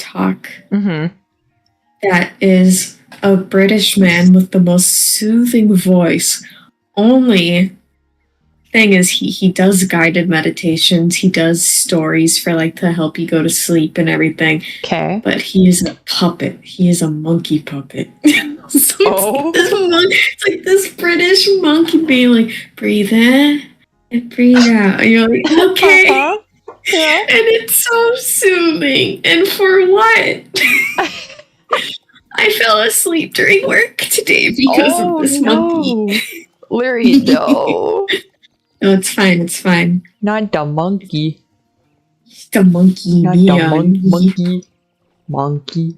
TikTok that is a British man with the most soothing voice. Only thing is he does guided meditations, he does stories for like to help you go to sleep and everything. Okay. But he is a puppet. He is a monkey puppet. So it's like this British monkey being like, breathe in and breathe out. And you're like, okay. Yeah. And it's so soothing. And for what? I fell asleep during work today because of this monkey. Larry, no. No, it's fine. It's fine. Not the monkey. The monkey. Not the monkey.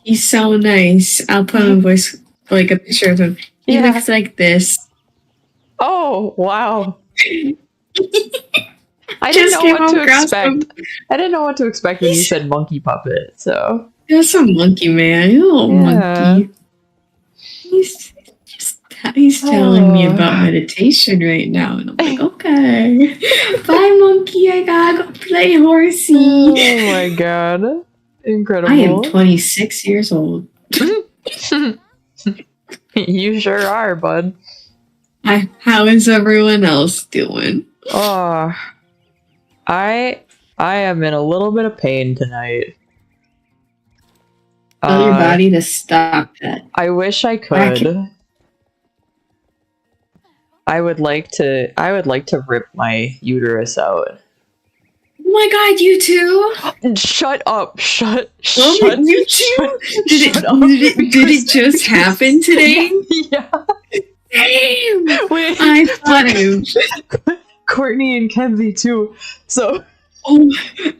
He's so nice. I'll put on a voice, like a picture of him. He looks like this. Oh, wow. I didn't know what to expect. I didn't know what to expect when you said monkey puppet, so. That's a monkey, man. You little monkey. He's telling me about meditation right now, and I'm like, okay. Bye, monkey. I gotta go play horsey. Oh my god. Incredible. I am 26 years old. You sure are, bud. How is everyone else doing? Oh, I am in a little bit of pain tonight. Tell your body to stop that. I wish I could. I would like to rip my uterus out. Oh my god, you too? Shut up. Shut you too? Did it just happen today? Yeah. Damn. Wait, I thought it. Courtney and Kenzie too. So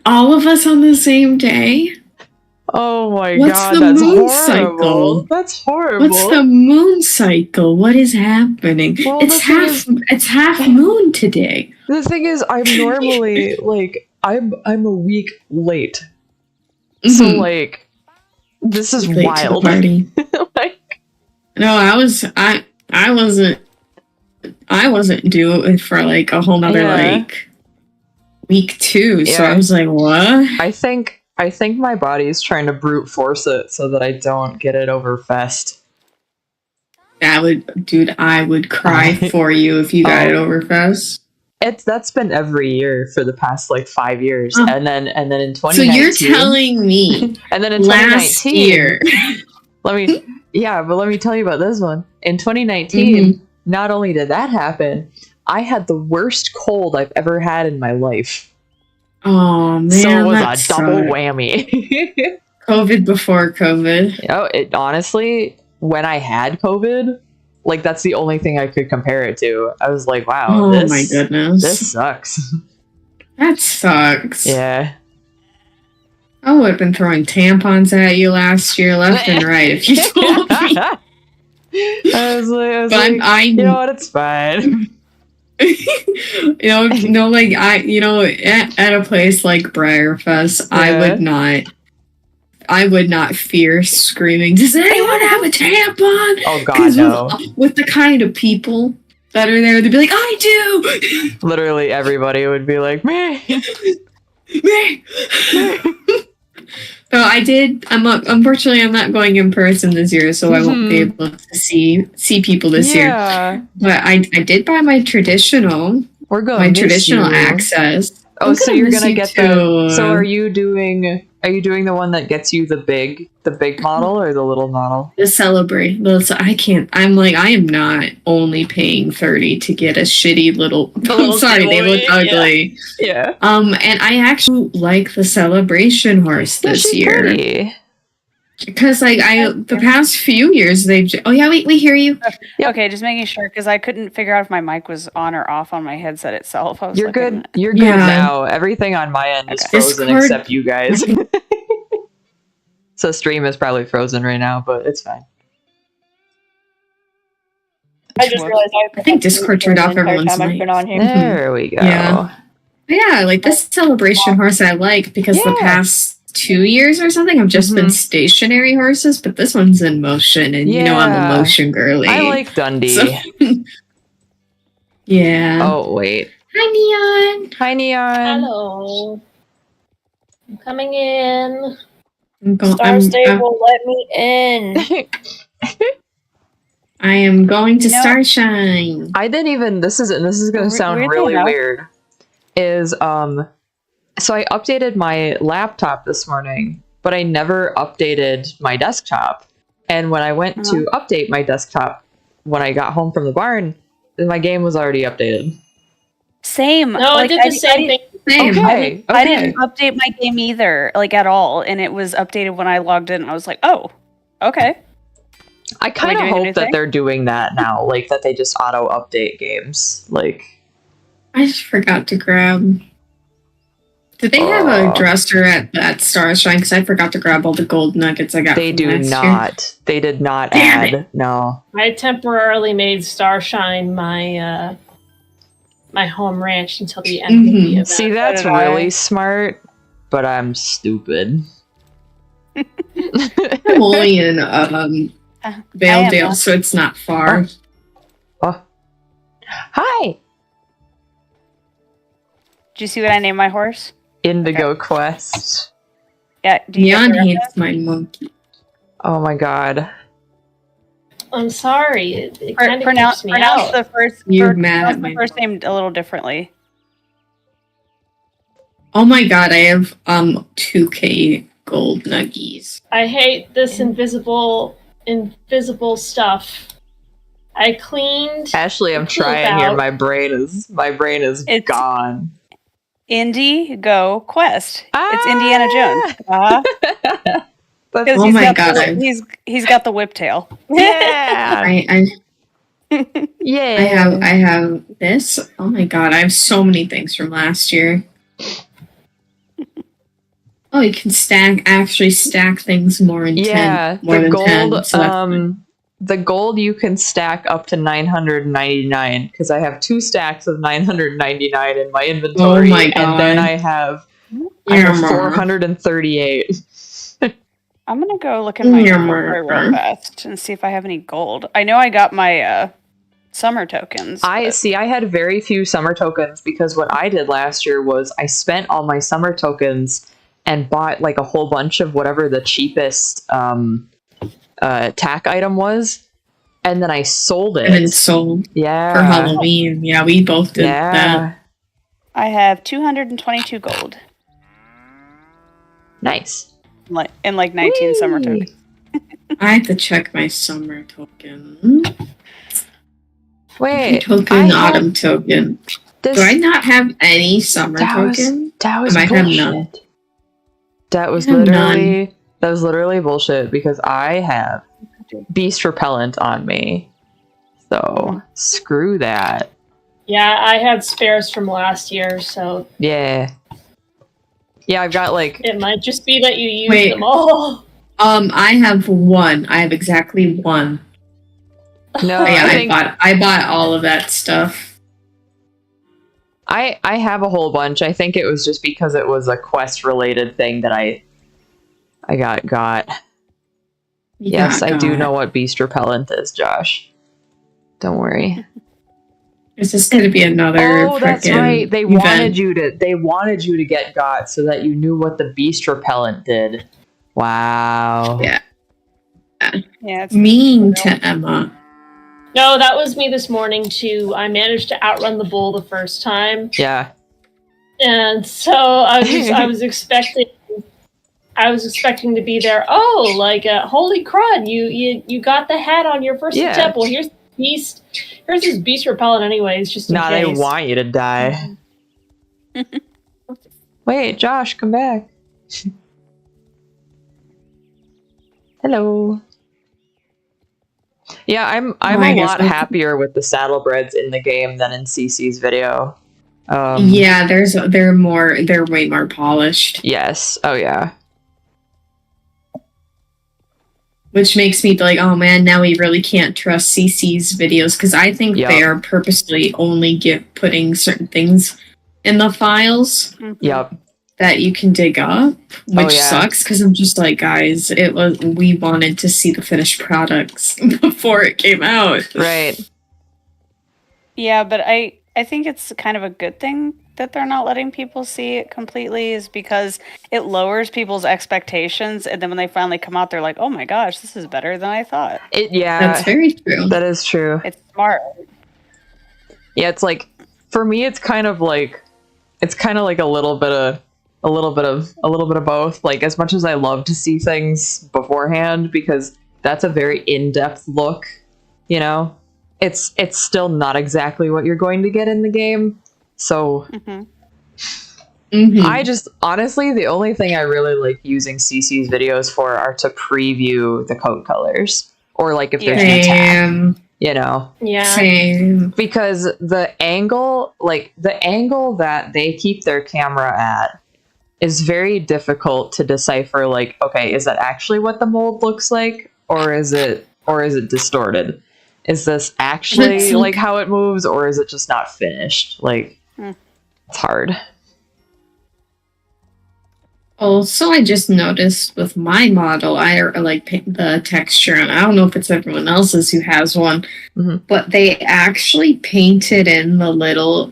all of us on the same day? Oh my What's god, the that's moon horrible. cycle? That's horrible. What's the moon cycle? What is happening? Well, it's half moon today. The thing is, I'm normally like I'm a week late. So like this is late wild. To the party. Like no, I wasn't due for like a whole nother like week 2. So I was like, what? I think my body's trying to brute force it so that I don't get it over fest. I would cry for you if you got it over fest. That's been every year for the past like 5 years, and then in 2019. So you're telling me? And then in last 2019, year. let me tell you about this one. In 2019, not only did that happen, I had the worst cold I've ever had in my life. Oh man, so it was a double whammy. COVID before COVID. It honestly, when I had COVID, like that's the only thing I could compare it to. I was like, wow, my goodness, this sucks. That sucks. Yeah. I would have been throwing tampons at you last year, left and right, if you told me. I was like, you know what, it's fine. Like at a place like Briarfest, I would not fear screaming, does anyone have a tampon? Oh god, no. With the kind of people that are there, they'd be like, I do. Literally everybody would be like, me. Me. So I did. Unfortunately, I'm not going in person this year, so I won't be able to see people this year. But I did buy my traditional. We're going. My traditional access. Oh, so you're gonna get the. So are you doing the one that gets you the big model or the little model? The Celebrate. I can't. I am not only paying $30 to get a shitty little. I'm sorry, they look ugly. Yeah. And I actually like the Celebration horse this year. Pretty. Because the past few years they've. Oh yeah, we hear you. Okay, just making sure because I couldn't figure out if my mic was on or off on my headset itself. You're good. You're good now. Everything on my end is frozen except you guys. So stream is probably frozen right now, but it's fine. I just realized I think Discord turned off everyone's mic. There we go. Yeah, like this Celebration horse I like because the past 2 years or something I've just been stationary horses, but this one's in motion, and I'm a motion girly. I like Dundee. So, yeah. Oh wait. Hi, Neon. Hi, Neon. Hello. I'm coming in. I'm, State will let me in. I am going to You know- Starshine. I didn't even. This is going to sound Weirdly really enough- weird. So I updated my laptop this morning, but I never updated my desktop. And when I went to update my desktop, when I got home from the barn, my game was already updated. Same. No, I did the same thing. Same. Okay. I didn't update my game either, like at all, and it was updated when I logged in. I was like, oh, okay. I kind of doing a new hope that thing? they're doing that now, like that they just auto update games. Like, I just forgot to grab. Did they have a dresser at Starshine? Because I forgot to grab all the gold nuggets I got. they from do last not. Year. They did not Damn add. it. No. I temporarily made Starshine my home ranch until the end of the event. See, that's did I. really smart, but I'm stupid. I'm only in Valedale, so it's not far. Oh. Hi, Did you see what I named my horse? Indigo Quest. Yeah. Do you Neon get the hates my monkey. Oh my god. I'm sorry. It Pro- kind of pronounce creeps me out. the first. You're pronounce mad at the my first name a little differently. Oh my god, I have 2K gold nuggies. I hate this invisible stuff. I cleaned. Ashley, I'm Poop trying here. out. My brain is It's- gone. Indie Go Quest. It's Ah! Indiana Jones. That's- Oh my god, he's got the whiptail. yeah. Yeah. I have this. Oh my god, I have so many things from last year. Oh, you can actually stack things more than 10. More the than gold 10. So that's fine. the gold you can stack up to 999 because I have 2 stacks of 999 in my inventory. Oh my god. And then I have 438. I'm gonna go look in my Yeah, inventory real fast and see if I have any gold. I know I got my summer tokens. I had very few summer tokens because what I did last year was I spent all my summer tokens and bought like a whole bunch of whatever the cheapest tack item was, and then I sold it. And then sold Yeah. for Halloween. Yeah, we both did that. I have 222 gold. Nice. And like 19 summer tokens. I have to check my summer token. Wait. Token, autumn token. This, Do I not have any summer token? That was I might have bullshit. none. That was I have literally bullshit because I have beast repellent on me. So screw that. Yeah, I had spares from last year, so Yeah. Yeah, I've got like it might just be that you used them all. I have one. I have exactly one. no. Yeah, I bought all of that stuff. I have a whole bunch. I think it was just because it was a quest related thing that I got. Yes, I do know what beast repellent is, Josh. Don't worry. Is this going to be another? Oh, that's right. They event? wanted you to get got so that you knew what the beast repellent did. Wow. Yeah. Yeah, it's Mean to Emma. No, that was me this morning too. I managed to outrun the bull the first time, Yeah. and so I was expecting to be there. Oh, like holy crud! You got the hat on your first attempt. Well, here's this beast repellent anyways. Just in They case. want you to die. Wait, Josh, come back. Hello. Yeah, I'm a lot happier with the saddlebreds in the game than in CC's video. Yeah, they're way more polished. Yes. Oh yeah. Which makes me like, oh man, now we really can't trust CC's videos because I think they are purposely only putting certain things in the files. Yep. That you can dig up, which sucks because I'm just like, guys, we wanted to see the finished products before it came out. Right. Yeah, but I I think it's kind of a good thing that they're not letting people see it completely, is because it lowers people's expectations, and then when they finally come out, they're like, "Oh my gosh, this is better than I thought." That's very true. That is true. It's smart. Yeah, it's like for me, it's kind of like a little bit of both. Like, as much as I love to see things beforehand, because that's a very in-depth look, you know, it's still not exactly what you're going to get in the game. So I just, honestly, the only thing I really like using CC's videos for are to preview the coat colors, or like if there's an attack, you know. Yeah. Same. Because the angle that they keep their camera at is very difficult to decipher. Like, okay, is that actually what the mold looks like, or is it distorted? Is this actually like how it moves, or is it just not finished? Like, it's hard. Also, I just noticed with my model, I like the texture, and I don't know if it's everyone else's who has one, but they actually painted in the little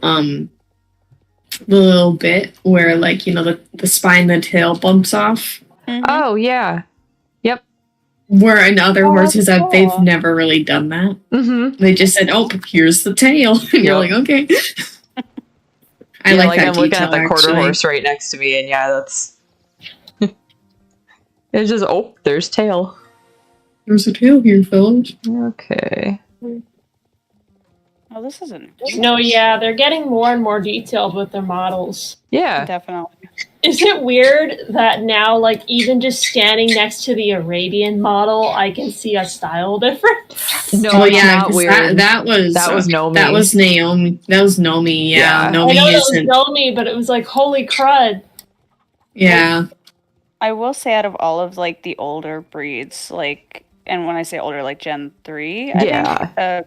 bit where, like, you know, the spine, the tail bumps off. Oh yeah, yep. Where in other horses cool. they've never really done that. They just said, "Oh, here's the tail," and you're like, "Okay." I like that. I'm looking at the quarter actually. horse right next to me, and yeah, that's. It's just, oh, there's tail. There's a tail here, fellas. Okay. Oh, this isn't. No, yeah, they're getting more and more detailed with their models. Yeah. Definitely. Is it weird that now, like, even just standing next to the Arabian model, I can see a style difference? No, Oh it's yeah, not 'cause weird. that was Naomi. That was Naomi. That was Nomi. Yeah, Yeah. Nomi I know that was isn't. Nomi, but it was like, holy crud. Yeah. I will say, out of all of like the older breeds, like, and when I say older, like Gen 3, I think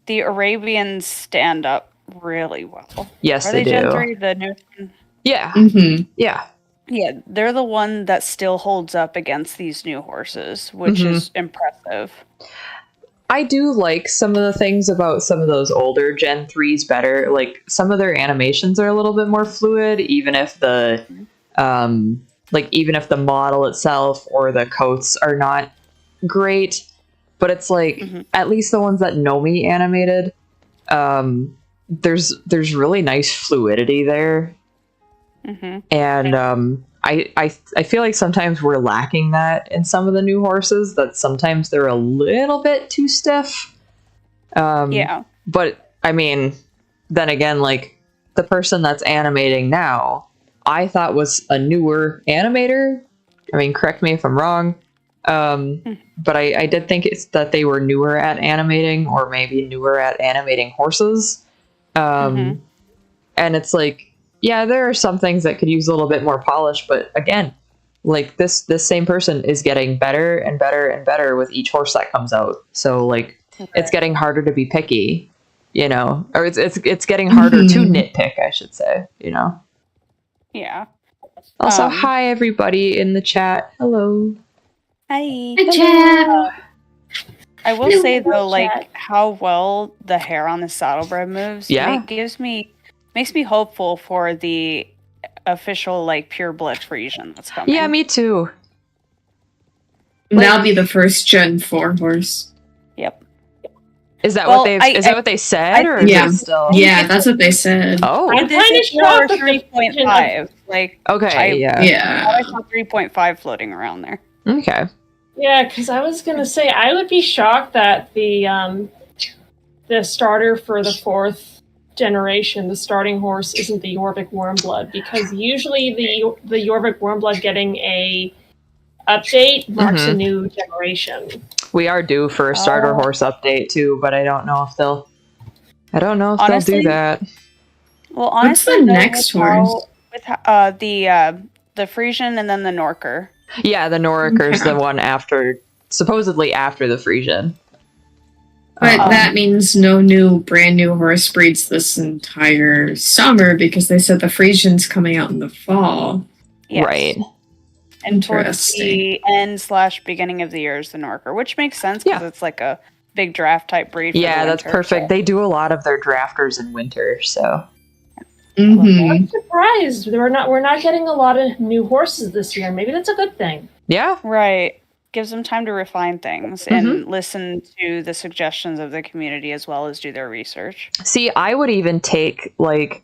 the Arabians stand up really well. Yes, Are they they Gen do. 3? The new. Yeah. Yeah. Yeah, they're the one that still holds up against these new horses, which is impressive. I do like some of the things about some of those older Gen 3s better. Like, some of their animations are a little bit more fluid, even if the even if the model itself or the coats are not great. But it's like, at least the ones that Nomi animated, there's really nice fluidity there. And I feel like sometimes we're lacking that in some of the new horses, that sometimes they're a little bit too stiff. But I mean, then again, like, the person that's animating now, I thought was a newer animator. I mean, correct me if I'm wrong. But I did think it's that they were newer at animating, or maybe newer at animating horses. And it's like, yeah, there are some things that could use a little bit more polish, but again, like, this same person is getting better and better and better with each horse that comes out. So, like, it's getting harder to be picky, you know, or it's getting harder to nitpick, I should say, you know. Yeah. Also, hi everybody in the chat. Hello. Hi. Hi, chat. I will Hello, say though, like, chat. how well the hair on the saddlebred moves. Yeah. Makes me hopeful for the official, like, pure blood Frisian that's coming. Yeah, me too. That'll be the first Gen 4 horse. Yep. Is that Well, what they said, or is Yeah. it still? Yeah, that's what they said. Oh. I'm This kind of is more shocked that they 3.5. Like, Okay. Yeah. Yeah. I saw 3.5 floating around there. Okay. Yeah, because I was gonna say I would be shocked that the starter for the 4th generation, the starting horse, isn't the Jorvik Warmblood, because usually the Jorvik Warmblood getting a update marks a new generation. We are due for a starter horse update too, but I don't know if they'll Honestly, do that. Well, honestly, What's the though, next with how- horse? With the Frisian and then the Norker. Yeah, the Noriker's the one supposedly after the Frisian. But that means no brand new horse breeds this entire summer, because they said the Frisian's coming out in the fall. Yes. Right. And towards Interesting. the end/beginning of the year is the Norker, which makes sense because it's like a big draft type breed. Yeah, for the that's winter, perfect. so- They do a lot of their drafters in winter, so. Mm-hmm. I'm surprised we're not getting a lot of new horses this year. Maybe that's a good thing. Yeah. Right. Gives them time to refine things and listen to the suggestions of the community as well as do their research. See, I would even take what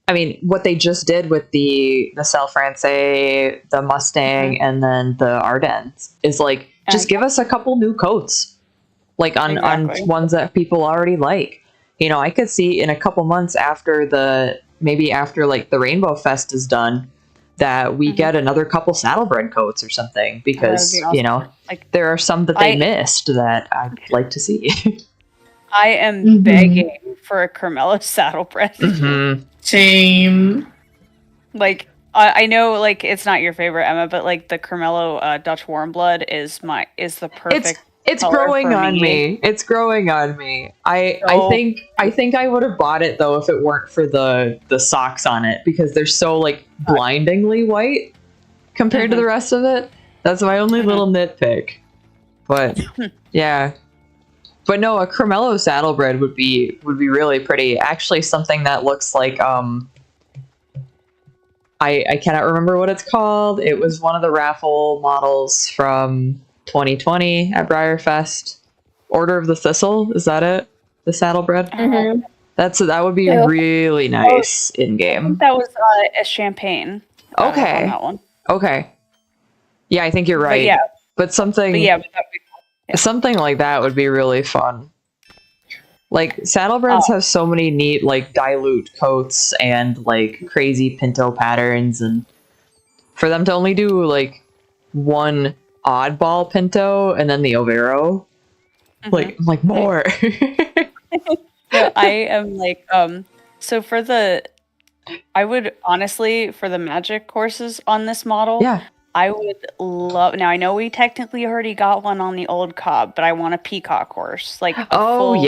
they just did with the Cell Francais, the Mustang, and then the Ardennes is like, just give us a couple new coats, like on ones that people already like. You know, I could see in a couple months after like the Rainbow Fest is done, that we get another couple saddlebred coats or something, because awesome. you know, like there are some that they missed that I'd like to see. I am begging for a Carmelo saddlebred. Same. Like I know, like it's not your favorite, Emma, but like the Carmelo Dutch Warmblood is the perfect. It's growing on me. It's growing on me. I think I would have bought it though if it weren't for the socks on it, because they're so like blindingly white compared to the rest of it. That's my only little nitpick. But yeah. But no, a Carmelo saddlebred would be really pretty. Actually, something that looks like I cannot remember what it's called. It was one of the raffle models from 2020 at Briarfest. Order of the Thistle, is that it? The saddlebred? Mm-hmm. That would be really nice in game. That was a champagne. Okay. On that one. Okay. Yeah, I think you're right. But something that'd be cool. something like that would be really fun. Like saddlebreds have so many neat like dilute coats and like crazy pinto patterns, and for them to only do like one oddball pinto and then the overo, like I'm like more. No, I am like so I would honestly, for the magic courses on this model, I would love. Now I know we technically already got one on the old Cobb, but I want a peacock horse, like full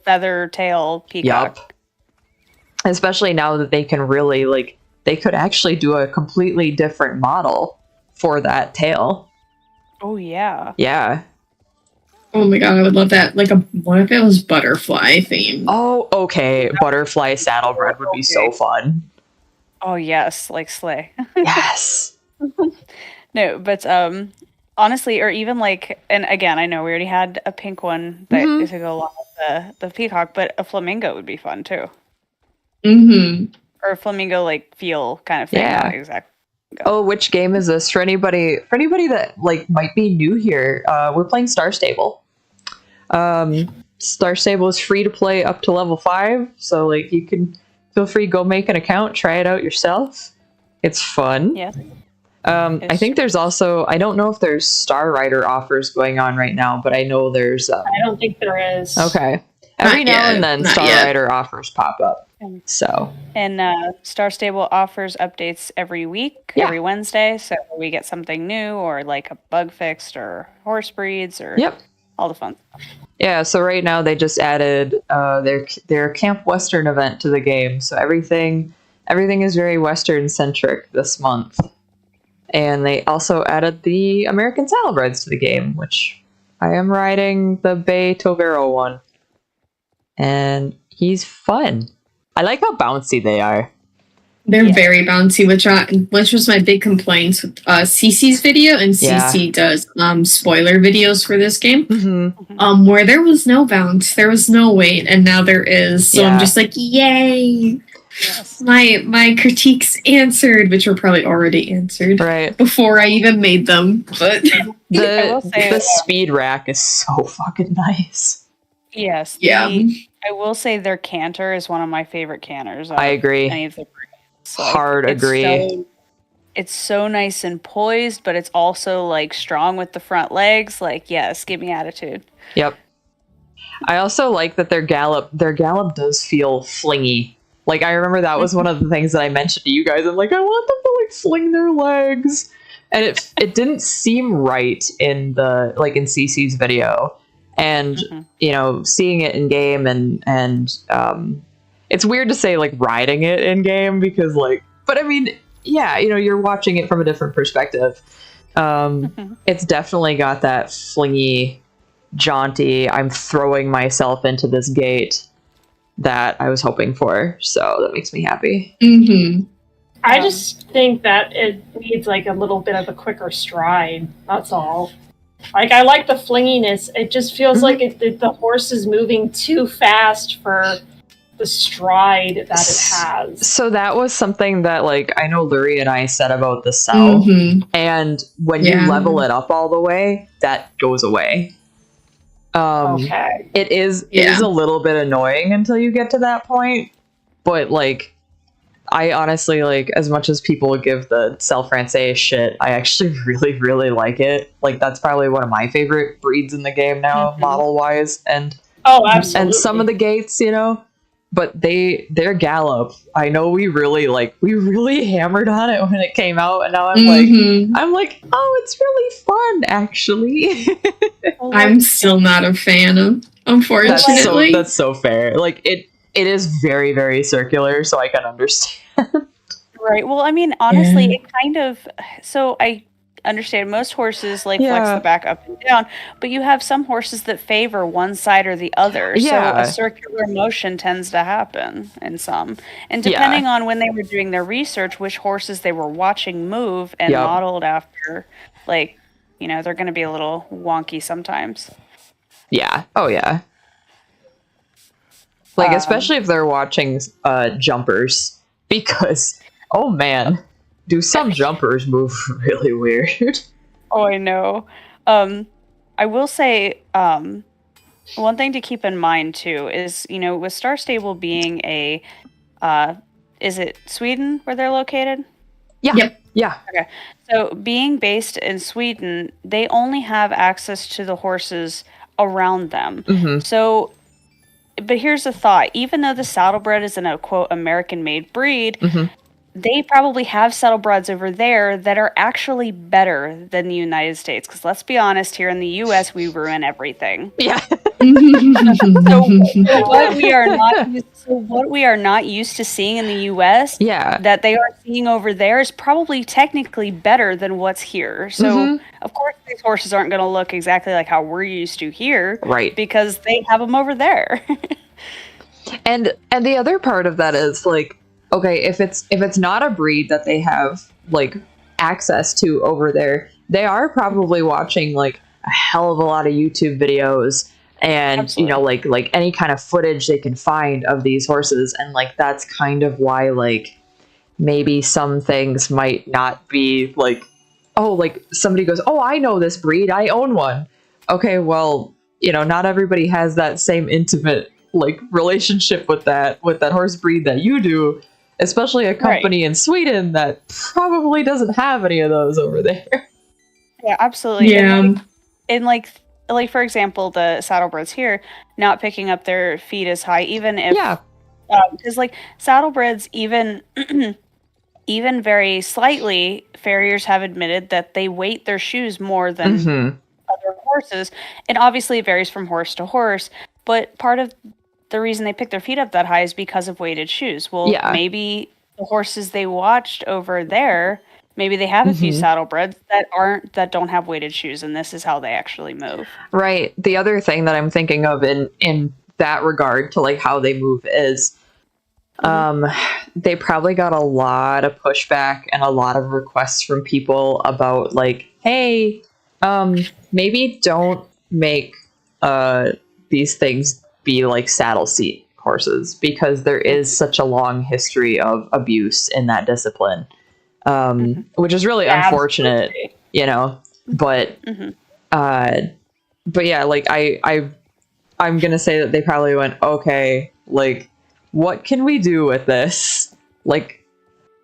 feather tail peacock. Yup. Especially now that they can really like, they could actually do a completely different model for that tail. Oh yeah. Yeah. Oh my god, I would love that. Like what if it was butterfly themed? Oh, okay. Butterfly saddlebred would be so fun. Oh yes, like slay. Yes. No, but honestly, or even like, and again, I know we already had a pink one that is to go along with the peacock, but a flamingo would be fun too. Or a flamingo like feel kind of thing. Yeah. Not exactly. Oh, which game is this? For anybody that like might be new here, we're playing Star Stable. Star Stable is free to play up to level 5, so like you can feel free to go make an account, try it out yourself. It's fun. Yeah. I think there's also, I don't know if there's Star Rider offers going on right now, but I know there's. I don't think there is. Okay. Every now and then Star Rider offers pop up. So. And Star Stable offers updates every week, every Wednesday. So we get something new, or like a bug fixed, or horse breeds, or all the fun stuff. Yeah, so right now they just added their Camp Western event to the game. So everything is very Western centric this month. And they also added the American Saddlebreds to the game, which I am riding the Bay Tovero one. And he's fun. I like how bouncy they are. They're very bouncy, which was my big complaint with Cece's video, and Cece does spoiler videos for this game. Where there was no bounce, there was no weight, and now there is. So I'm just like, yay! Yes. My critiques answered, which were probably already answered before I even made them. But the speed rack is so fucking nice. Yes. I will say their canter is one of my favorite canters. I agree. Any of the breeds. Agree. It's so nice and poised, but it's also like strong with the front legs. Like, yes, give me attitude. Yep. I also like that their gallop does feel flingy. Like, I remember that was one of the things that I mentioned to you guys. I'm like, I want them to like fling their legs, and it didn't seem right in Cece's video. And you know, seeing it in game and it's weird to say like riding it in game, because like, but I mean, yeah, you know, you're watching it from a different perspective. It's definitely got that flingy jaunty, I'm throwing myself into this gait that I was hoping for. So that makes me happy. Mm-hmm. I just think that it needs like a little bit of a quicker stride. That's all. Like, I like the flinginess. It just feels like the horse is moving too fast for the stride that it has. So that was something that, like, I know Lurie and I said about the cell, and when you level it up all the way, that goes away. Okay. It is a little bit annoying until you get to that point, but like, I honestly, like, as much as people give the cell francais shit, I actually really, really like it. Like, that's probably one of my favorite breeds in the game now, model wise, and absolutely. And some of the gaits, you know, but their gallop, I know we really hammered on it when it came out, and now I'm like, oh, it's really fun, actually. I'm still not a fan of, unfortunately. That's so fair. Like, it is very, very circular, so I can understand. Right. Well, I mean, honestly, it kind of, so I understand most horses like flex the back up and down, but you have some horses that favor one side or the other. So a circular motion tends to happen in some. And depending on when they were doing their research, which horses they were watching move and modeled after, like, you know, they're going to be a little wonky sometimes. Yeah. Oh, yeah. Like, especially if they're watching jumpers, because, oh man, do some jumpers move really weird. Oh, I know. I will say, one thing to keep in mind too is, you know, with Star Stable being a, is it Sweden where they're located? Yeah. Yep. Yeah. Okay. So being based in Sweden, they only have access to the horses around them. So, but here's the thought: even though the saddlebred is in a quote American-made breed, they probably have saddlebreds over there that are actually better than the United States. Because let's be honest, here in the U.S., we ruin everything. Yeah. So what we are not used to seeing in the U.S., that they are seeing over there is probably technically better than what's here. So of course, these horses aren't going to look exactly like how we're used to here, right? Because they have them over there. And the other part of that is like, okay, if it's not a breed that they have like access to over there, they are probably watching like a hell of a lot of YouTube videos and you know, like any kind of footage they can find of these horses, and like that's kind of why like maybe some things might not be like, oh, like somebody goes, oh, I know this breed, I own one. Okay, well, you know, not everybody has that same intimate like relationship with that horse breed that you do, especially a company in Sweden that probably doesn't have any of those over there. Yeah, absolutely. Yeah. And like for example, the saddlebreds here not picking up their feet as high, even if because like saddlebreds, even even very slightly, farriers have admitted that they weight their shoes more than other horses, and obviously it varies from horse to horse. But part of the reason they pick their feet up that high is because of weighted shoes. Well, maybe the horses they watched over there, maybe they have a few saddlebreds that don't have weighted shoes, and this is how they actually move. Right. The other thing that I'm thinking of in that regard to like how they move is they probably got a lot of pushback and a lot of requests from people about like, hey, maybe don't make these things be like saddle seat horses, because there is such a long history of abuse in that discipline, which is really unfortunate, you know, but yeah, like I'm gonna say that they probably went, okay, like what can we do with this? Like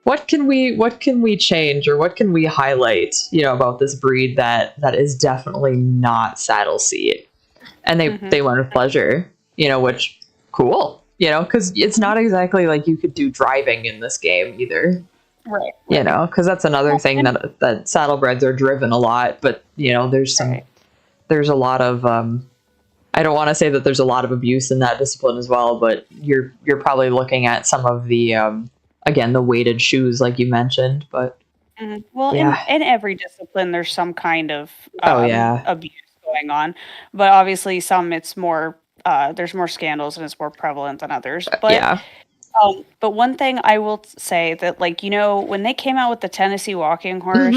what can we change, or what can we highlight, you know, about this breed that is definitely not saddle seat? And they went with pleasure, you know, which cool, you know, because it's not exactly like you could do driving in this game either, right? You know, because that's another thing that saddlebreds are driven a lot, but you know, there's a lot of I don't want to say that there's a lot of abuse in that discipline as well, but you're probably looking at some of the again, the weighted shoes like you mentioned, but well, in every discipline there's some kind of abuse going on, but obviously some it's more there's more scandals and it's more prevalent than others. But one thing I will say that, like, when they came out with the Tennessee walking horse,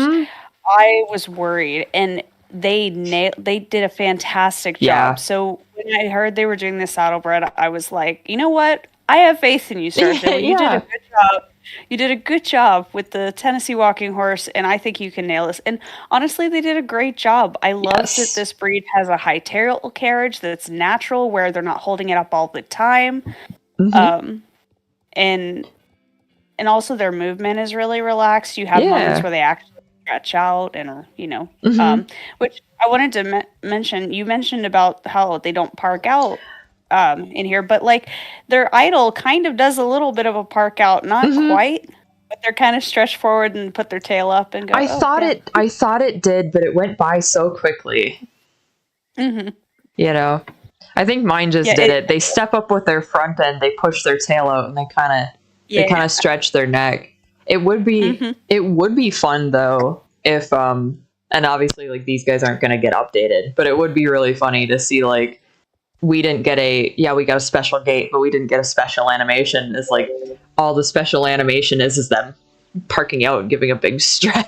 I was worried, and they did a fantastic job. So when I heard they were doing this saddlebred, I was like, you know what? I have faith in you, Sergio. You did a good job. You did a good job with the Tennessee walking horse, and I think you can nail this. And honestly, they did a great job. I love that this breed has a high tail carriage that's natural, where they're not holding it up all the time. And also their movement is really relaxed. You have moments where they actually stretch out and, which I wanted to mention. You mentioned about how they don't park out in here, but like their idol kind of does a little bit of a park out, not quite, but they're kind of stretched forward and put their tail up and go. I thought it did, but it went by so quickly. I think mine just did it. They step up with their front end, they push their tail out, and they kind of stretch their neck. It would be fun though if and obviously like these guys aren't going to get updated, but it would be really funny to see like we got a special gate, but we didn't get a special animation. It's like all the special animation is them parking out and giving a big stretch.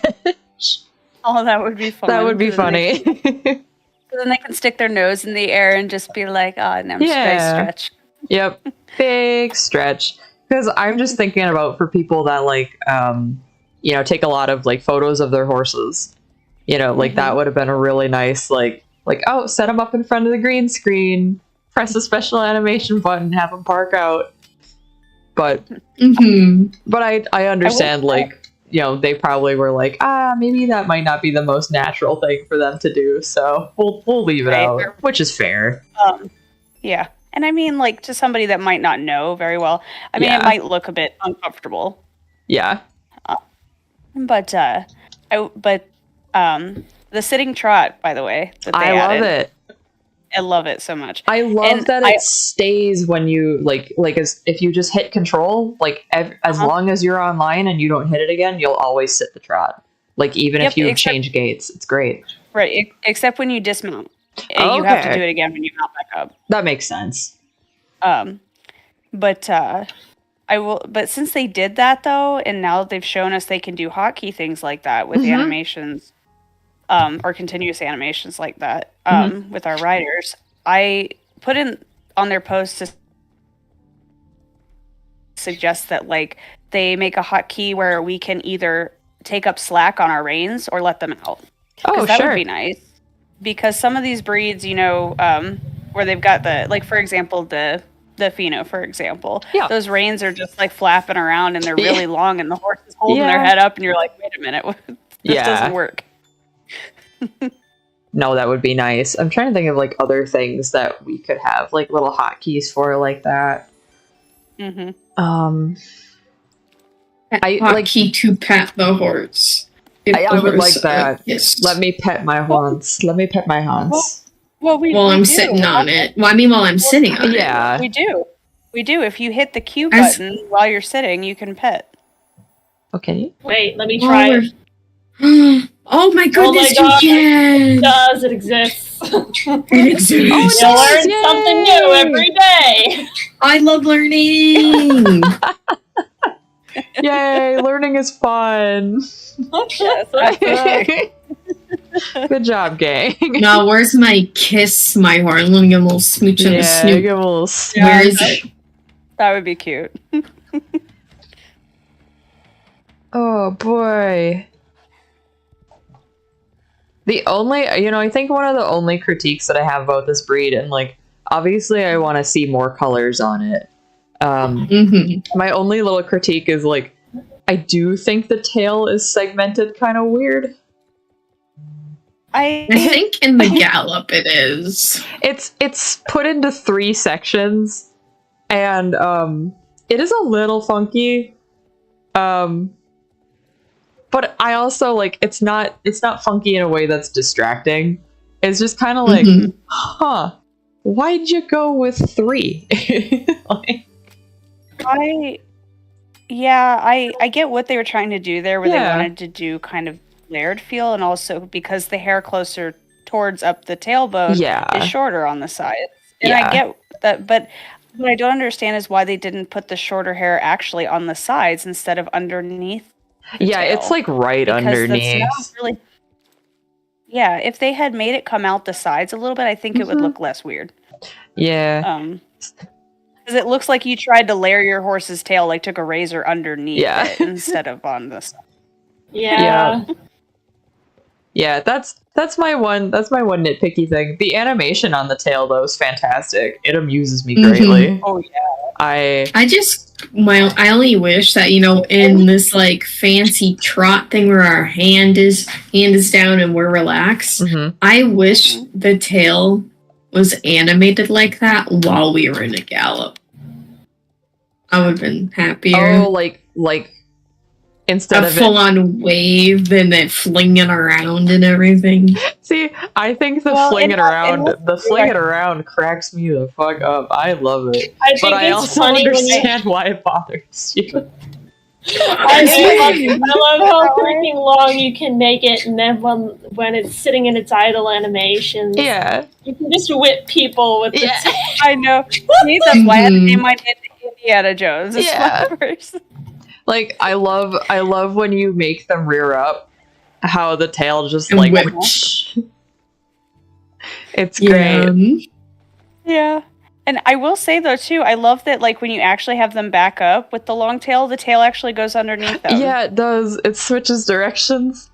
Oh, that would be fun. That would be funny. So then they can stick their nose in the air and just be like, oh, no, stretch. Yep. Big stretch. Because I'm just thinking about for people that like, take a lot of like photos of their horses, like that would have been a really nice, like, oh, set them up in front of the green screen, press the special animation button, have them park out. But, but I understand, they probably were like, maybe that might not be the most natural thing for them to do. So we'll leave it out, which is fair. Yeah. And I mean, like, to somebody that might not know very well, it might look a bit uncomfortable. Yeah. But the sitting trot, by the way, that they added, love it. I love it so much. I love that it stays when you like as if you just hit control, like as long as you're online and you don't hit it again, you'll always sit the trot. Like even if you change gates, it's great. Right, except when you dismount. You have to do it again when you mount back up. That makes sense. But since they did that though, and now they've shown us they can do hotkey things like that with animations, or continuous animations like that, with our riders, I put in on their post to suggest that like they make a hotkey where we can either take up slack on our reins or let them out. Oh, that would be nice. Because some of these breeds, where they've got for example, the Pheno, for example, those reins are just like flapping around and they're really long and the horse is holding their head up and you're like, wait a minute, this doesn't work. No, that would be nice. I'm trying to think of like other things that we could have like little hotkeys for like that. Hotkey to pat the horse. I would like that. Let me pet my horns. Let me pet my horns. Well, I'm sitting on it. Well, I mean, while I'm sitting on it. Yeah. We do. If you hit the Q button while you're sitting, you can pet. Okay. Wait, let me try it. Oh my goodness, you can! It does. It exists. It exists. You learn something new every day. I love learning. Yay, learning is fun. Good job, gang. Now, where's my kiss my horn? Let me get a little smooch on the snoot. Give a little Where is it? That would be cute. Oh, boy. The only, I think one of the only critiques that I have about this breed, and like, obviously I want to see more colors on it. My only little critique is like, I do think the tail is segmented kind of weird. I think in the gallop it is. It's put into 3 sections, and it is a little funky. But I also like it's not funky in a way that's distracting. It's just kind of like, why'd you go with 3? I get what they were trying to do there, where they wanted to do kind of layered feel, and also because the hair closer towards up the tailbone is shorter on the sides. And I get that, but what I don't understand is why they didn't put the shorter hair actually on the sides instead of underneath the tail. It's like right underneath. That's not really... Yeah, if they had made it come out the sides a little bit, I think it would look less weird. Yeah. Because it looks like you tried to layer your horse's tail, like took a razor underneath it instead of on the side. Yeah. Yeah, that's my one nitpicky thing. The animation on the tail though is fantastic. It amuses me greatly. Oh yeah. I only wish that, in this like fancy trot thing where our hand is down and we're relaxed, I wish the tail was animated like that while we were in a gallop. I would have been happier. Oh, like instead of full on wave and then flinging around and everything. See, I think the flinging around cracks me the fuck up. I love it, but I also understand why it bothers you. I love how freaking long you can make it, and then when it's sitting in its idle animations, you can just whip people with the I know. See, that's why I had to name my Indiana Jones. Like I love when you make them rear up, how the tail just like it's great. Yeah. And I will say though too, I love that like when you actually have them back up with the long tail, the tail actually goes underneath them. Yeah, it does. It switches directions.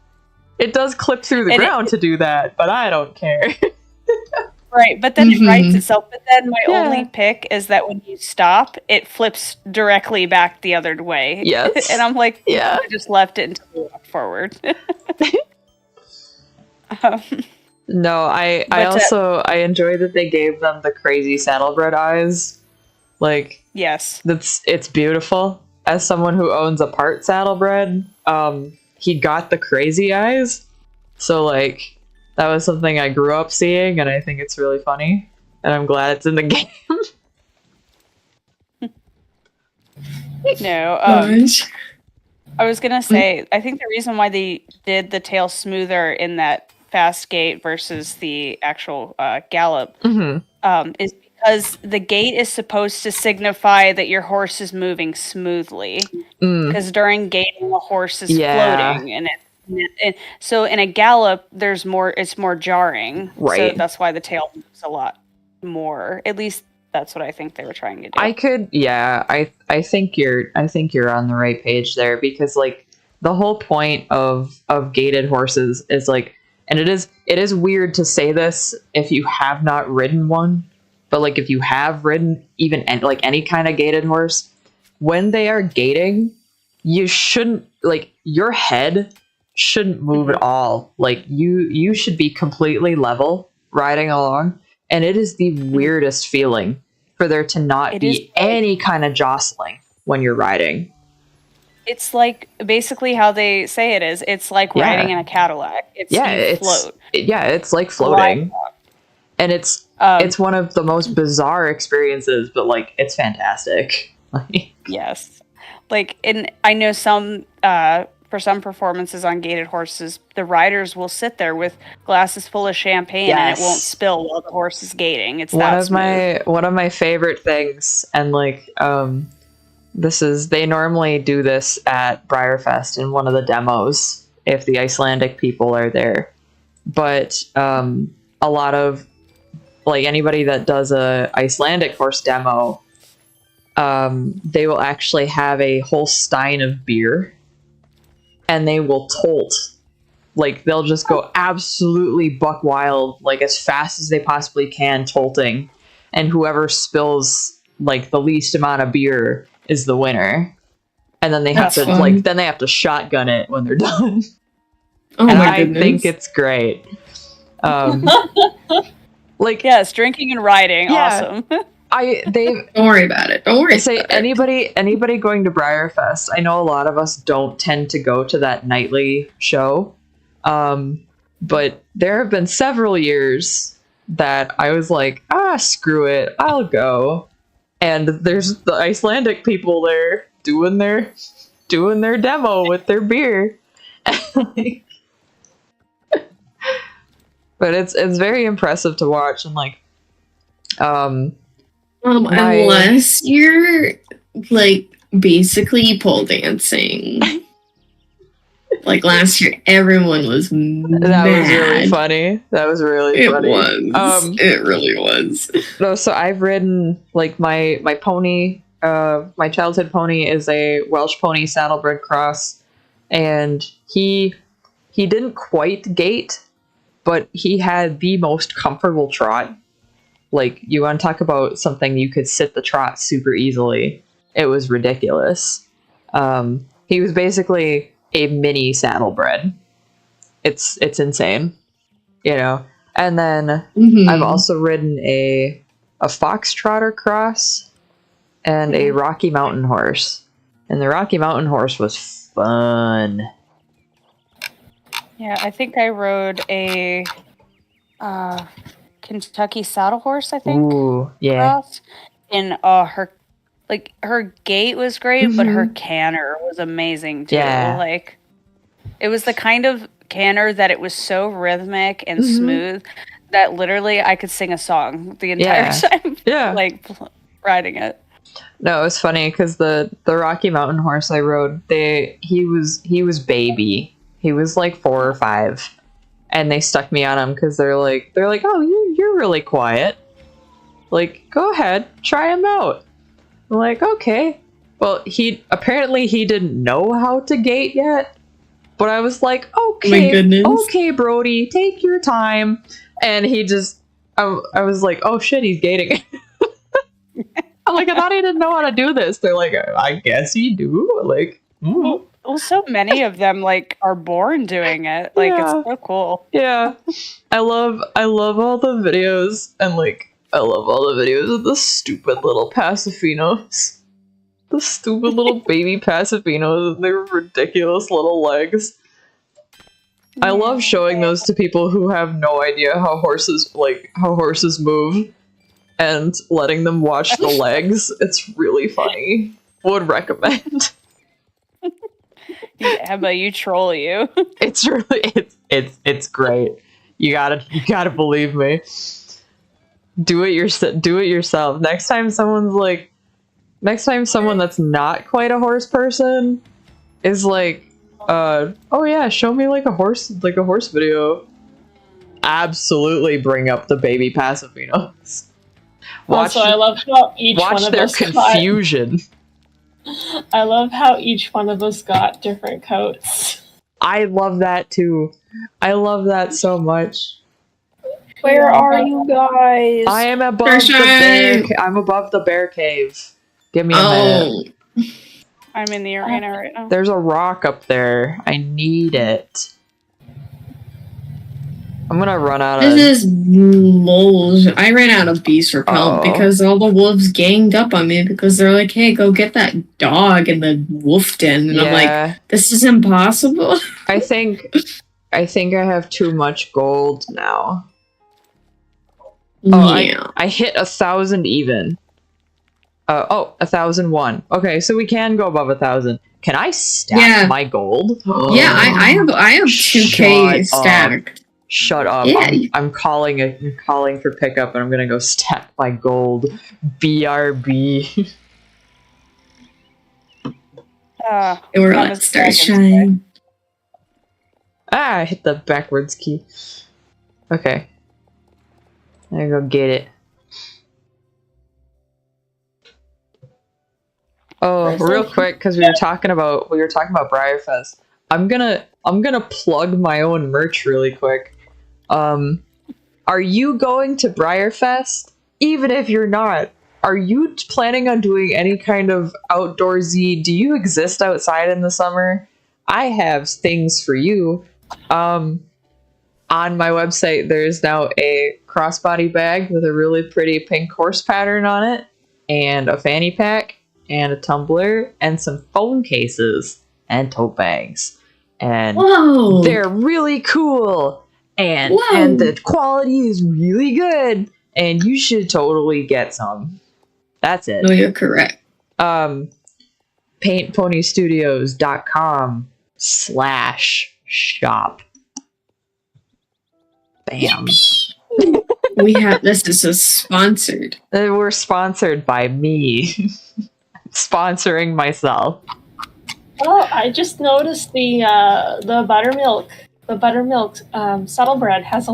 It does clip through the ground to do that, but I don't care. Right, but then it rights itself. But then my only pick is that when you stop, it flips directly back the other way. Yes. And I'm like, I just left it until we walked forward. No, I enjoy that they gave them the crazy saddlebred eyes. Like, yes, it's beautiful. As someone who owns a part saddlebred, he got the crazy eyes. So like, that was something I grew up seeing, and I think it's really funny. And I'm glad it's in the game. No, I was gonna say, I think the reason why they did the tail smoother in that fast gait versus the actual gallop is because the gait is supposed to signify that your horse is moving smoothly. Because during gaiting, the horse is floating, and so in a gallop, it's more jarring. Right. So that's why the tail moves a lot more. At least that's what I think they were trying to do. I think you're on the right page there, because like the whole point of gaited horses is like, and it is weird to say this if you have not ridden one, but like if you have ridden even like any kind of gaited horse, when they are gaiting, you shouldn't, like, your head shouldn't move at all. Like you should be completely level riding along, and it is the weirdest feeling for there to not be any kind of jostling when you're riding. It's like basically how they say it is. It's like riding in a Cadillac. It's float. It's like floating, and it's one of the most bizarre experiences, but like it's fantastic. Yes, like, and I know some for some performances on gaited horses, the riders will sit there with glasses full of champagne and it won't spill while the horse is gaiting. It's one of my favorite things, and like they normally do this at Briarfest in one of the demos if the Icelandic people are there. But a lot of, like, anybody that does a Icelandic horse demo, they will actually have a whole stein of beer, and they will tolt. Like, they'll just go absolutely buck wild, like as fast as they possibly can, tolting, and whoever spills like the least amount of beer is the winner. And then they have to shotgun it when they're done. Oh, and my I goodness. think it's great. Like, yes, drinking and riding, awesome. Don't worry about it. Don't worry. I say anybody going to Briarfest, I know a lot of us don't tend to go to that nightly show, but there have been several years that I was like, screw it, I'll go. And there's the Icelandic people there doing their But it's very impressive to watch, and like unless you're like basically pole dancing. Like last year, everyone was mad. That was really funny. That was really funny. It really was. No, so I've ridden like my pony. My childhood pony is a Welsh pony saddlebred cross, and he didn't quite gait, but he had the most comfortable trot. Like, you want to talk about something you could sit the trot super easily. It was ridiculous. He was basically a mini saddlebred. It's insane, you know. And then I've also ridden a foxtrotter cross and a Rocky Mountain horse. And the Rocky Mountain horse was fun. Yeah, I think I rode a Kentucky saddle horse, I think. Ooh, yeah. Cross. And her gait was great, but her canter was amazing too. Yeah. Like, it was the kind of canter that it was so rhythmic and smooth that literally I could sing a song the entire time. Yeah. Like, riding it. No, it was funny because the Rocky Mountain horse I rode, he was baby. He was like 4 or 5, and they stuck me on him because they're like, oh, you're really quiet. Like, go ahead, try him out. I'm like, okay. Well, he didn't know how to gait yet, but I was like, okay, Brody, take your time. And he just, I was like, oh shit, he's gaiting. I'm like, I thought he didn't know how to do this. They're like, I guess you do. Like, Well, so many of them like are born doing it. Like, it's so cool. Yeah, I love all the videos, and like, I love all the videos of the stupid little Pasafinos. The stupid little baby Pasafinos and their ridiculous little legs. I love showing those to people who have no idea how horses move, and letting them watch the legs. It's really funny. Would recommend. How about you troll you? It's really it's great. You gotta believe me. Do it yourself. Next time someone that's not quite a horse person is like, oh yeah, show me like a horse video. Absolutely bring up the baby Pasafinos. Also, I love how each one of us confusion. I love how each one of us got different coats. I love that too. I love that so much. Where are you guys? I am above I'm above the bear cave. Give me a minute. I'm in the arena right now. There's a rock up there. I need it. I'm gonna run out of... This is bullshit. I ran out of beast repellent because all the wolves ganged up on me because they're like, hey, go get that dog in the wolf den. And I'm like, this is impossible. I think I have too much gold now. Oh, I hit 1,000 even. 1,001. Okay, so we can go above 1,000. Can I stack my gold? Yeah, I have 2K stacked. Shut up. Yeah. I'm calling for pickup, and I'm gonna go stack my gold. BRB. Let's start shining. I hit the backwards key. Okay. I go get it. Oh, real quick, because we were talking about Briarfest. I'm gonna plug my own merch really quick. Are you going to Briarfest? Even if you're not, are you planning on doing any kind of outdoorsy? Do you exist outside in the summer? I have things for you. On my website, there's now a crossbody bag with a really pretty pink horse pattern on it, and a fanny pack, and a tumbler, and some phone cases, and tote bags. And they're really cool. And the quality is really good, and you should totally get some. That's it. No, you're correct. paintponystudios.com/shop. Bam. This is so sponsored. We're sponsored by me. Sponsoring myself. Oh, I just noticed the buttermilk. The buttermilk Subtlebread has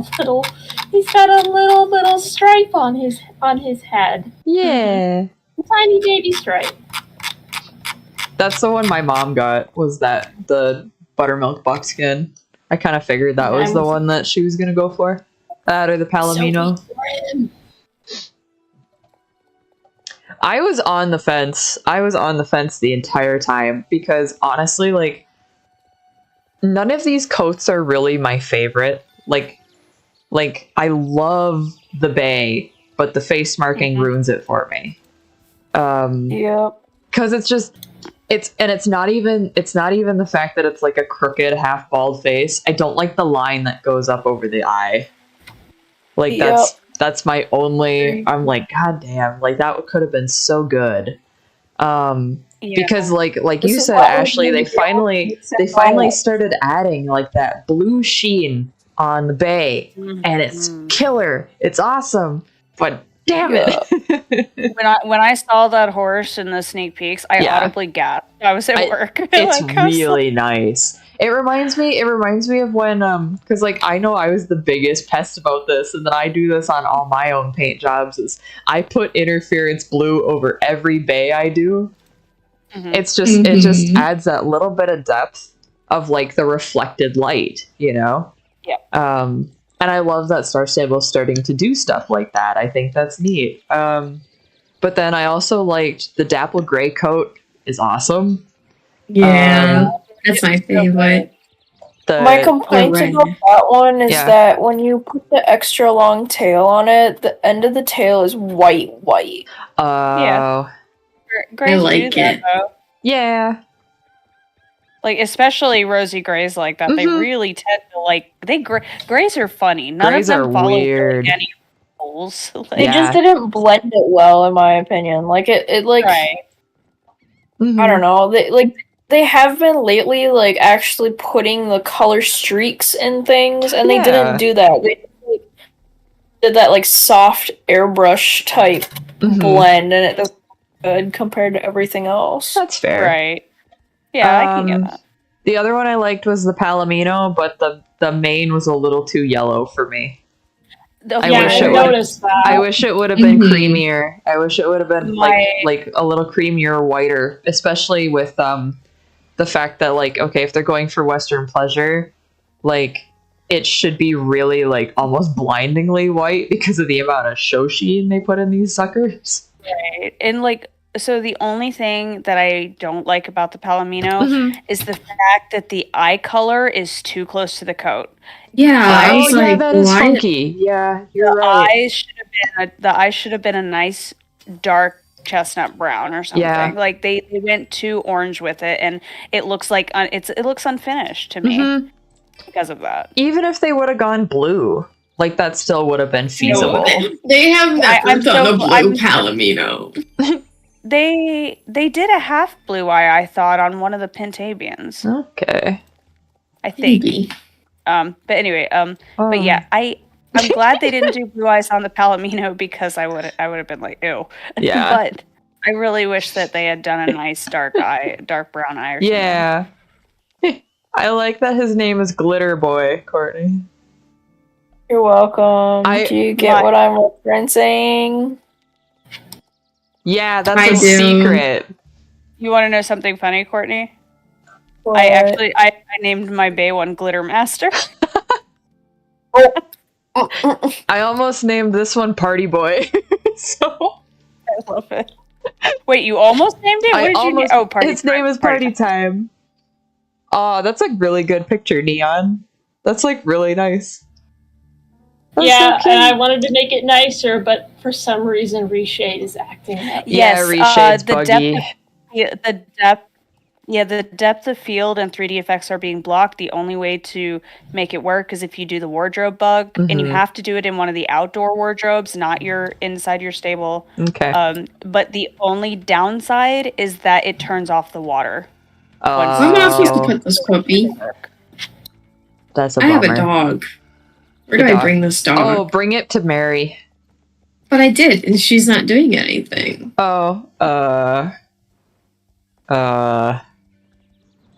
he's got a little stripe on his head. Yeah. A tiny baby stripe. That's the one my mom got, was the buttermilk buckskin. I kind of figured that was the one that she was going to go for. That or the Palomino. I was on the fence. The entire time because honestly, like, none of these coats are really my favorite. Like I love the bay, but the face marking ruins it for me. Yep. Because it's not even the fact that it's like a crooked half bald face. I don't like the line that goes up over the eye. Like that's my only. I'm like, God damn! Like that could have been so good. Because like you said, Ashley, they finally started adding like that blue sheen on the bay, and it's killer. It's awesome, but damn it! when I saw that horse in the sneak peeks, I audibly gasped. I was at work. It's really nice. It reminds me of when because like I know I was the biggest pest about this, and then I do this on all my own paint jobs. Is I put interference blue over every bay I do. It's just it just adds that little bit of depth of like the reflected light, you know. Yeah. And I love that Star Stable's starting to do stuff like that. I think that's neat. But then I also liked the dapple gray coat is awesome. Yeah, that's my favorite. My complaint about that one is that when you put the extra long tail on it, the end of the tail is white. Yeah. I like it. Yeah. Like, especially rosy grays like that. They really tend to, like, grays are funny. None grays of them are follow weird. any rules. Like, They just didn't blend it well, in my opinion. Like, it like, right. I don't know. They have been lately, like, actually putting the color streaks in things, and they didn't do that. They did that, like, soft airbrush type blend, and it was good compared to everything else. That's fair. Right. Yeah, I can get that. The other one I liked was the Palomino, but the mane was a little too yellow for me. I wish it would have been creamier. I wish it would have been like a little creamier or whiter, especially with the fact that, like, okay, if they're going for Western pleasure, like, it should be really, like, almost blindingly white because of the amount of show sheen they put in these suckers. Right. And, like, so the only thing that I don't like about the Palomino is the fact that the eye color is too close to the coat. Yeah, that is funky. Yeah, you're right. The eyes should have been a nice dark chestnut brown or something. Yeah. Like they went too orange with it, and it looks like it looks unfinished to me because of that. Even if they would have gone blue, like that still would have been feasible. They have that on the blue Palomino. They did a half blue eye, I thought, on one of the Pentabians. Okay. I think. Maybe. But anyway, but yeah, I'm glad they didn't do blue eyes on the Palomino because I would have been like, ew. Yeah. But I really wish that they had done a nice dark brown eye or something. Yeah. I like that his name is Glitter Boy, Courtney. You're welcome. Do you get what I'm referencing? Yeah, that's a secret. You want to know something funny, Courtney? What? I named my bay one Glitter Master. I almost named this one Party Boy. So I love it. Wait, you almost named it? Party His name is Party Time. Oh, that's a really good picture, Neon. That's like really nice. That's so and I wanted to make it nicer, but for some reason Reshade is acting up. Yes, Reshade's buggy. The depth of field and 3D effects are being blocked. The only way to make it work is if you do the wardrobe bug, and you have to do it in one of the outdoor wardrobes, not inside your stable. Okay. But the only downside is that it turns off the water. Where am I supposed to put this puppy? That's a bummer. I have bummer. a dog. Where do I bring this dog? Oh, bring it to Mary. But I did, and she's not doing anything. Oh,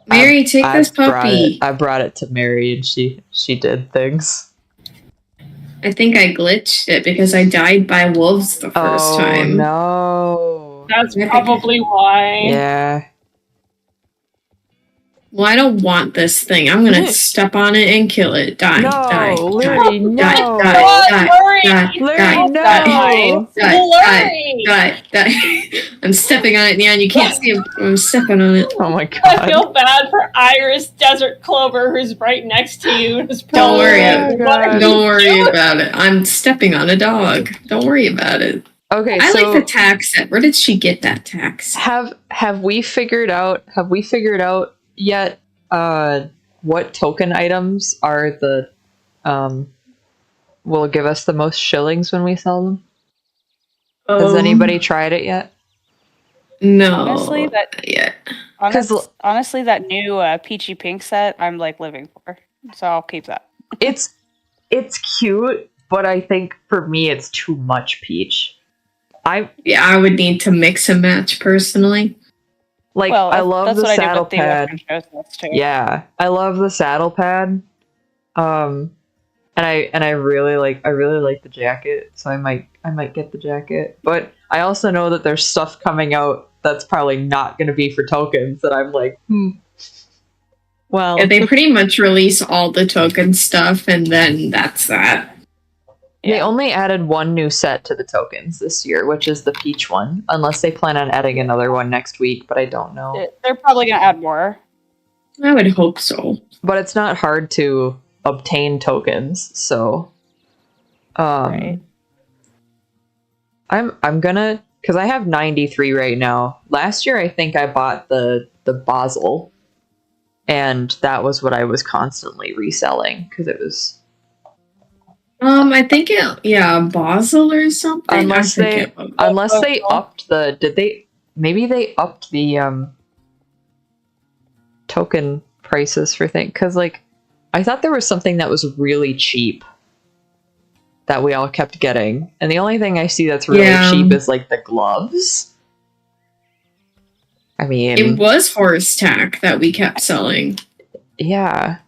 Mary, take this puppy. I brought it to Mary, and she did things. I think I glitched it because I died by wolves the first time. No. That's probably why. Yeah. Well, I don't want this thing. I'm gonna step on it and kill it. Die, No, die, Larry, die, no. die, God, die, Larry! die, Larry, die, no. die. I'm stepping on it, Neon. You can't see him. I'm stepping on it. Oh my I god. feel bad for Iris Desert Clover, who's right next to you. And is Don't worry. probably like, "What are Don't you worry doing?" about it. I'm stepping on a dog. Don't worry about it. Okay, I so like the tax set. Where did she get that tax? have we figured out yet what token items are the will give us the most shillings when we sell them? Has anybody tried it yet? No. Honestly, honestly, that new peachy pink set, I'm like living for. So I'll keep that. It's cute, but I think for me it's too much peach. I would need to mix and match personally. Like, well, I love the saddle pad. Yeah, I love the saddle pad. And I really like the jacket, so I might get the jacket. But I also know that there's stuff coming out that's probably not going to be for tokens that I'm like, well, Yeah, they pretty much release all the token stuff, and then that's that. They only added one new set to the tokens this year, which is the peach one, unless they plan on adding another one next week, but I don't know. They're probably going to add more. I would hope so. But it's not hard to obtain tokens, so Right. I'm gonna, because I have 93 right now. Last year I think I bought the Basel, and that was what I was constantly reselling because it was I think Basel or something. unless they upped maybe they upped the token prices for things, because like I thought there was something that was really cheap that we all kept getting, and the only thing I see that's really cheap is like the gloves. I mean, it was horse tack that we kept selling. Yeah.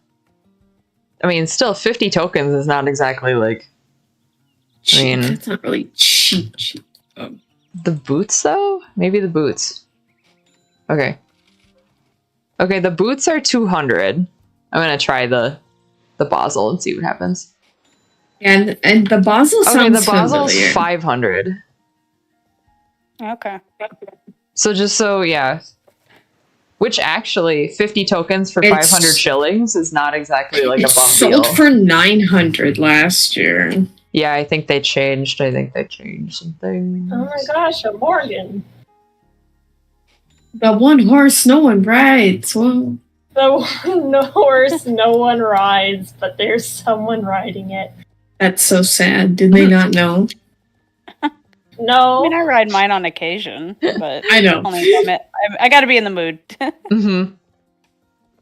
I mean, still 50 tokens is not exactly like Cheap. I mean, that's not really cheap. The boots though? Maybe the boots. Okay, the boots are 200. I'm gonna try the Basel and see what happens. And the Basel sounds the Basel's familiar. 500. Okay. So yeah. Which actually, 50 tokens for 500 shillings is not exactly like a bum deal. Sold for 900 last year. Yeah, I think they changed. Some things. Oh my gosh, a Morgan. The one horse no one rides. Whoa. The one horse no one rides, but there's someone riding it. That's so sad. Did they not know? No. I mean, I ride mine on occasion, but I know. only if I gotta be in the mood. Mm-hmm.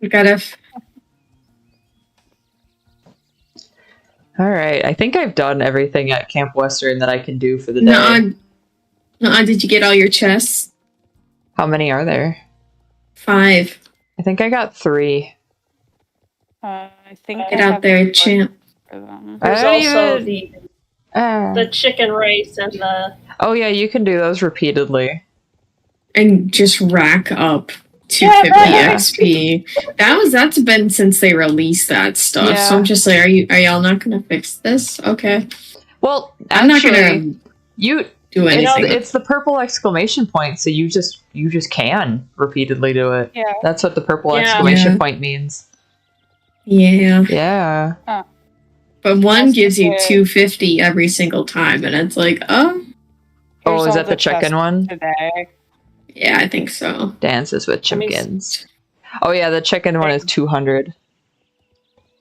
We gotta. All right, I think I've done everything at Camp Western that I can do for the day. No, did you get all your chests? How many are there? 5. I think I got 3. I think Get out there, champ. There's also the chicken race and the... Oh yeah, you can do those repeatedly. And just rack up 250 XP. That's been since they released that stuff. Yeah. So I'm just like, are y'all not gonna fix this? Okay. Well, I'm not gonna do anything. It's the purple exclamation point, so you just can repeatedly do it. Yeah. That's what the purple exclamation point means. Yeah. Yeah. But one gives you 250 every single time, and it's like, oh, is that the chicken one? Today. Yeah, I think so. Dances with chickens. Oh yeah, the chicken one is 200.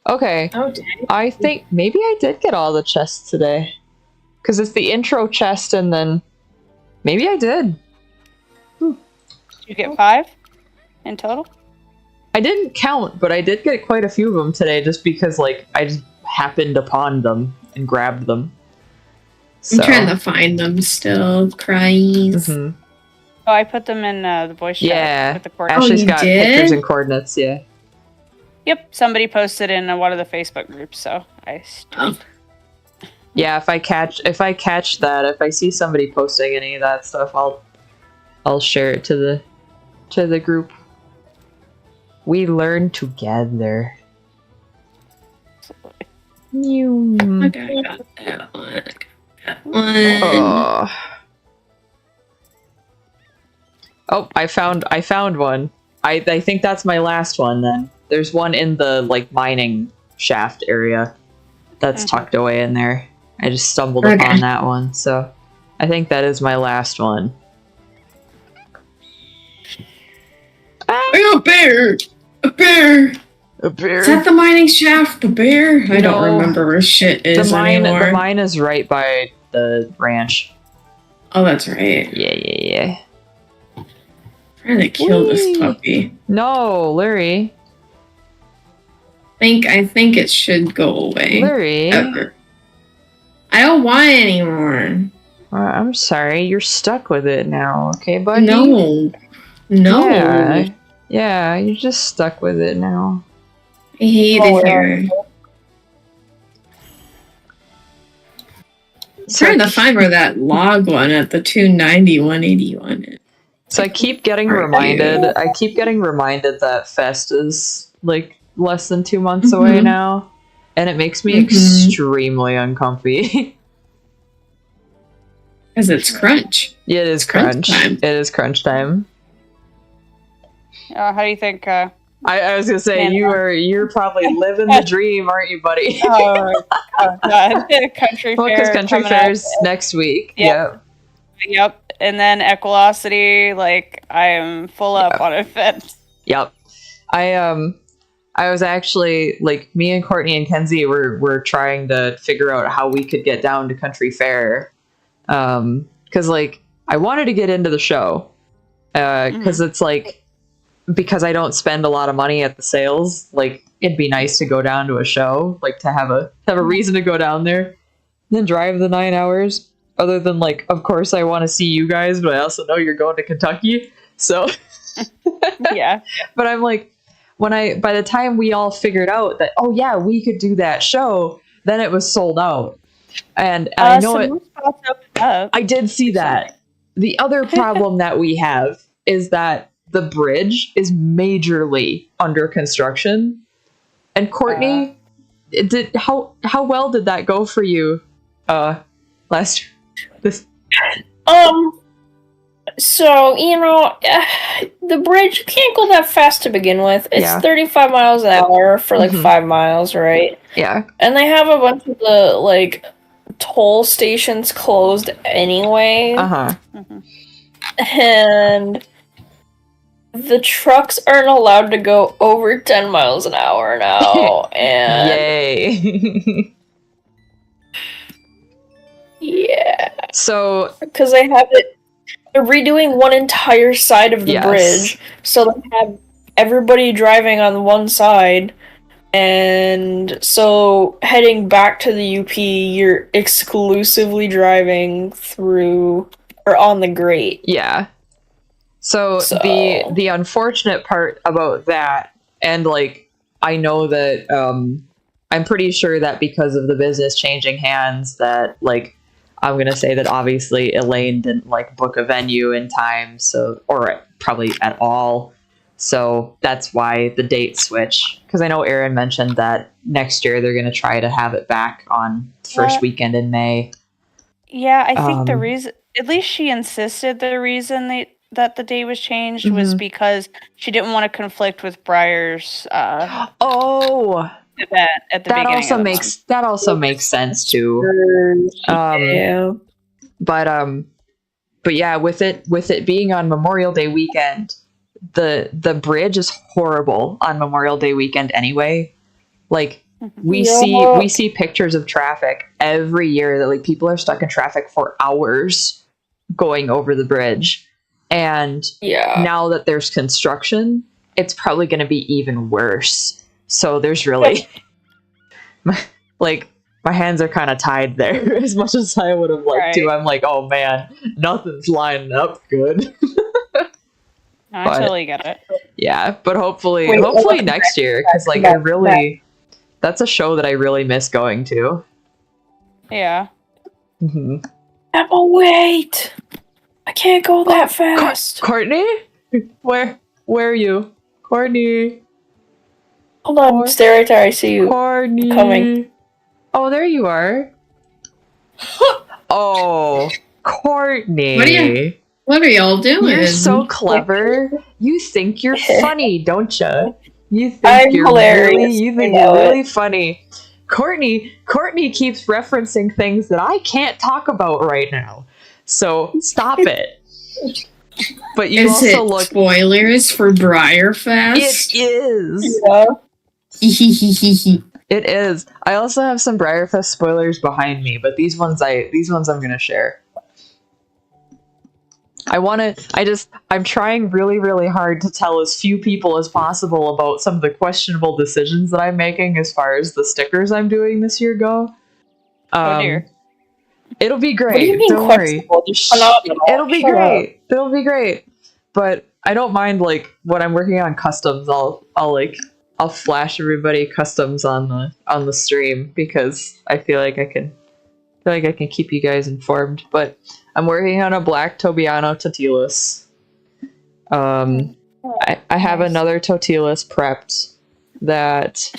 Okay. Oh, dang. I think maybe I did get all the chests today. Because it's the intro chest, and then maybe I did. Did you get 5 in total? I didn't count, but I did get quite a few of them today, just because like I just happened upon them and grabbed them. I'm trying to find them still. Cries. Mm-hmm. Oh, I put them in the voice chat with the coordinates. Ashley's got pictures and coordinates, yeah. Yep, somebody posted in one of the Facebook groups, so I streamed. Yeah, if I catch that, if I see somebody posting any of that stuff, I'll share it to the group. We learn together. Okay, I got that one. Oh, I found one. I think that's my last one then. There's one in the like mining shaft area that's tucked away in there. I just stumbled upon that one, so I think that is my last one. I got a bear! A bear! A bear? Is that the mining shaft? The bear? I don't remember where shit is anymore. The mine is right by the ranch. Oh, that's right. Yeah. Trying to kill this puppy. No, Larry. I think it should go away. Larry. Ever. I don't want it anymore. I'm sorry, you're stuck with it now, okay, buddy? No. Yeah, you're just stuck with it now. I hate it here. I'm trying to find where that log one at the 290, 181 is. So I keep getting reminded that Fest is like less than 2 months away now. And it makes me extremely uncomfy. Because it's crunch. Yeah, it is crunch time. It is crunch time. How do you think? I was gonna say you're probably living the dream, aren't you, buddy? Oh God, country fair. Because country fair's next week. Yep. And then Equilocity, like I am full up on it. Yep. I was actually like me and Courtney and Kenzie were trying to figure out how we could get down to country fair. Because like I wanted to get into the show. Because it's like. Because I don't spend a lot of money at the sales, like it'd be nice to go down to a show, like to have a reason to go down there, and then drive the 9 hours. Other than like, of course, I want to see you guys, but I also know you're going to Kentucky, so yeah. But I'm like, by the time we all figured out that we could do that show, then it was sold out, and I know it. I did see that. The other problem that we have is that. The bridge is majorly under construction. And Courtney, how well did that go for you last this? So, the bridge can't go that fast to begin with. It's 35 miles an hour for like 5 miles, right? Yeah. And they have a bunch of the like toll stations closed anyway. And the trucks aren't allowed to go over 10 miles an hour now, and... Yay! Yeah. So... Because they're redoing one entire side of the bridge, so they have everybody driving on one side, and so heading back to the UP, you're exclusively driving through, or on the grate. Yeah. So the unfortunate part about that, and like I know that I'm pretty sure that because of the business changing hands, that like I'm gonna say that obviously Elaine didn't like book a venue in time, or probably at all. So that's why the date switch. Because I know Erin mentioned that next year they're gonna try to have it back on first weekend in May. Yeah, I think the reason, at least she insisted the reason that the date was changed was because she didn't want to conflict with Briar's event at the beginning. That also makes sense too. But yeah, with it being on Memorial Day weekend, the bridge is horrible on Memorial Day weekend anyway. Like we see pictures of traffic every year that like people are stuck in traffic for hours going over the bridge. And now that there's construction, it's probably going to be even worse. So there's really like my hands are kind of tied there. As much as I would have liked to, I'm like, oh man, nothing's lining up good. I totally get it. Yeah, but hopefully Wait, next year, because like that's a show that I really miss going to. Yeah. Mm-hmm. Emma, wait! I can't go that fast. Courtney, where are you, Courtney? Hold on, stay right there. I see you. Courtney, coming. Oh, there you are. Oh, Courtney. What are y'all doing? You're so clever. You think you're funny, don't you? You think I'm you're hilarious. you're really funny. Courtney keeps referencing things that I can't talk about right now. So stop it. But you Is also it look spoilers for Briarfest? It is. Yeah. It is. I also have some Briarfest spoilers behind me, but these ones I'm gonna share. I'm trying really, really hard to tell as few people as possible about some of the questionable decisions that I'm making as far as the stickers I'm doing this year go. Oh dear. It'll be great. What do you mean Don't worry. Phenomenal. It'll be great. It'll be great. But I don't mind, like, when I'm working on customs, I'll flash everybody customs on the stream, because I feel like I can keep you guys informed. But I'm working on a black Tobiano Totilas. I have another Totilas prepped that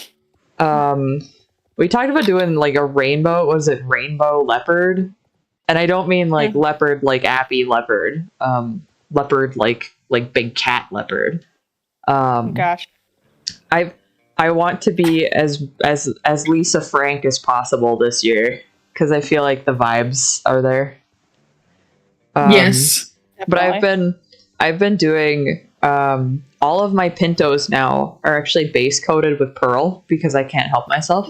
we talked about doing like a rainbow. Was it rainbow leopard? And I don't mean like leopard like Appy leopard. Leopard like big cat leopard. Gosh. I want to be as Lisa Frank as possible this year, because I feel like the vibes are there. Yes. But I've been doing all of my Pintos now are actually base coated with pearl, because I can't help myself.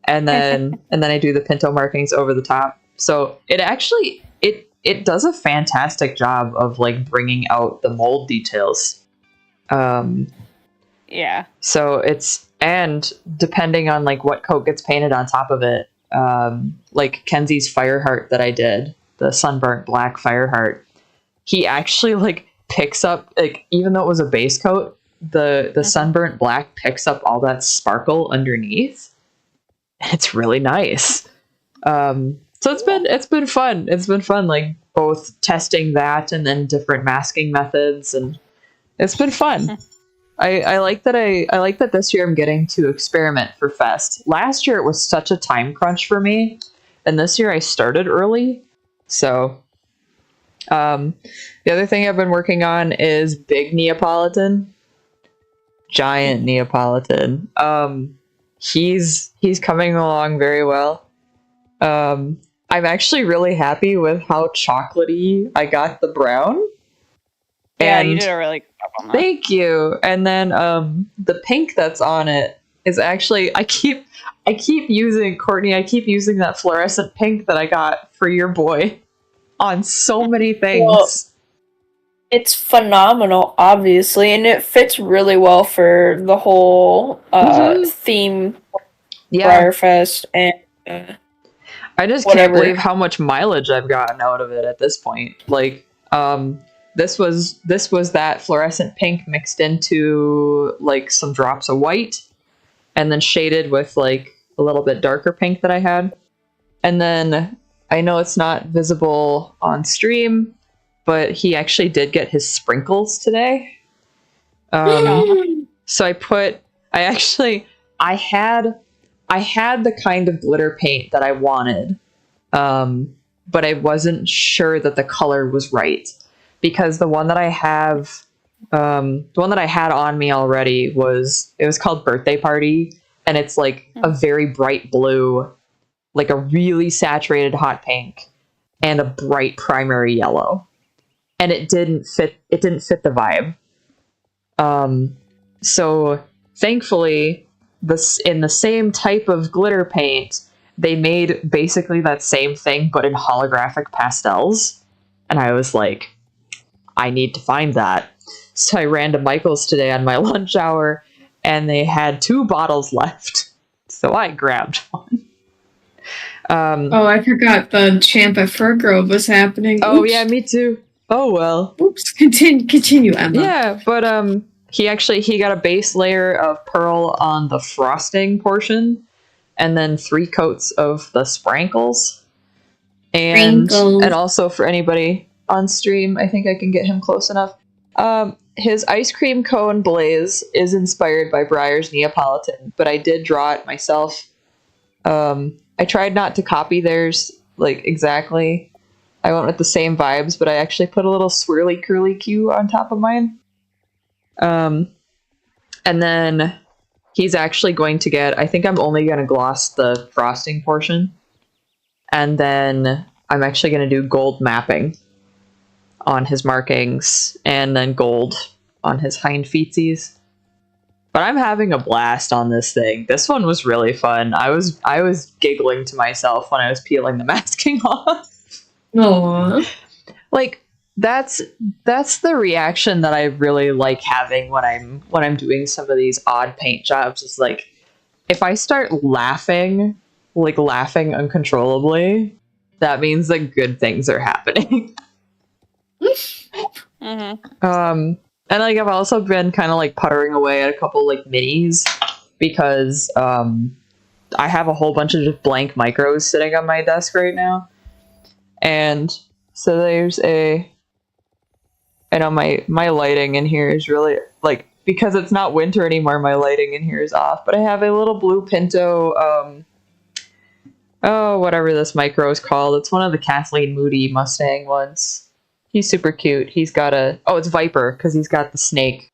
And then I do the Pinto markings over the top. So it actually it does a fantastic job of like bringing out the mold details. Yeah. So it's, and depending on like what coat gets painted on top of it, like Kenzie's Fireheart that I did, the sunburnt black Fireheart, he actually like picks up, like, even though it was a base coat, the sunburnt black picks up all that sparkle underneath. It's really nice. So it's been fun. It's been fun, like both testing that and then different masking methods, and it's been fun. I like that this year I'm getting to experiment for Fest. Last year it was such a time crunch for me, and this year I started early. So the other thing I've been working on is big Neapolitan. Giant Neapolitan. He's coming along very well. I'm actually really happy with how chocolatey I got the brown. Yeah, you did a really good job on that. Thank you. And then the pink that's on it is actually, I keep using, Courtney, I keep using that fluorescent pink that I got for your boy on so many things. Well, it's phenomenal, obviously, and it fits really well for the whole theme, Briarfest, and I just whatever. can't believe how much mileage I've gotten out of it at this point. Like, this was that fluorescent pink mixed into like some drops of white, and then shaded with like a little bit darker pink that I had. And then I know it's not visible on stream, but he actually did get his sprinkles today. So I had the kind of glitter paint that I wanted, but I wasn't sure that the color was right, because the one that I had on me already was called Birthday Party, and it's like a very bright blue, like a really saturated hot pink, and a bright primary yellow, and it didn't fit the vibe. So thankfully, in the same type of glitter paint, they made basically that same thing, but in holographic pastels. And I was like, I need to find that. So I ran to Michael's today on my lunch hour, and they had 2 bottles left. So I grabbed one. Oh, I forgot the champ at Fur Grove was happening. Oh, yeah, me too. Oh, well. Oops, continue, Emma. Yeah, but he got a base layer of pearl on the frosting portion, and then 3 coats of the sprinkles. And also for anybody on stream, I think I can get him close enough. His ice cream cone blaze is inspired by Breyer's Neapolitan, but I did draw it myself. I tried not to copy theirs like exactly. I went with the same vibes, but I actually put a little swirly curly Q on top of mine. And then he's actually going to get, I think I'm only going to gloss the frosting portion. And then I'm actually going to do gold mapping on his markings and then gold on his hind feetsies. But I'm having a blast on this thing. This one was really fun. I was giggling to myself when I was peeling the masking off. Aww. Like that's the reaction that I really like having when I'm doing some of these odd paint jobs. Is like if I start laughing uncontrollably, that means that good things are happening. Mm-hmm. And like I've also been kind of like puttering away at a couple like minis because I have a whole bunch of just blank micros sitting on my desk right now. And so there's I know my lighting in here is really like, because it's not winter anymore, my lighting in here is off, but I have a little blue Pinto whatever this micro is called. It's one of the Kathleen Moody Mustang ones. He's super cute. He's got it's Viper, because he's got the snake.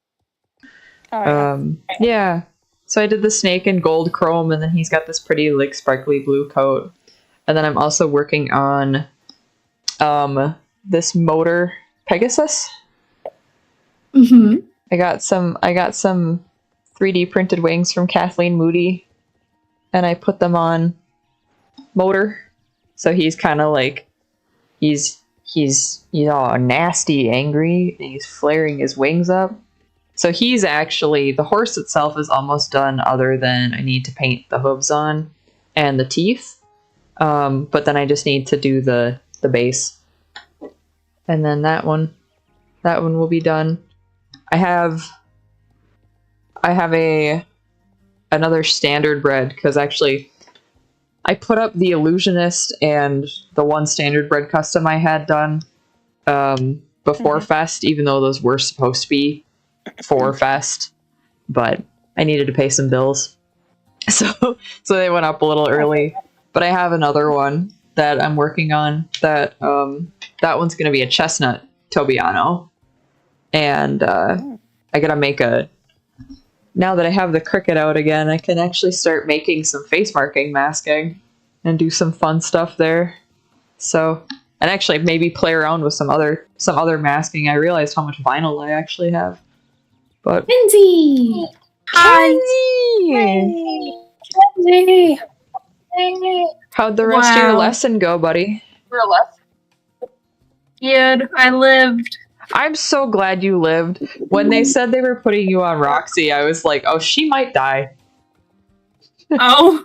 Oh, yeah. Yeah. So I did the snake in gold chrome, and then he's got this pretty like sparkly blue coat. And then I'm also working on this motor Pegasus. Mm-hmm. I got some 3D printed wings from Kathleen Moody, and I put them on motor. So he's kind of like he's all nasty, angry, and he's flaring his wings up. So he's actually, the horse itself is almost done, other than I need to paint the hooves on and the teeth. But then I just need to do the base, and then that one will be done. I have another standard bred, because actually I put up the Illusionist and the one standard bred custom I had done before Fest, even though those were supposed to be for Fest, but I needed to pay some bills, so they went up a little early. But I have another one that I'm working on that one's going to be a chestnut Tobiano, and I gotta make now that I have the Cricut out again, I can actually start making some face marking masking and do some fun stuff there. So, and actually maybe play around with some other masking. I realized how much vinyl I actually have. But Kenzie! Hi! Kenzie! How'd the rest of your lesson go, buddy? Good. I lived. I'm so glad you lived. When they said they were putting you on Roxy, I was like, oh, she might die. Oh.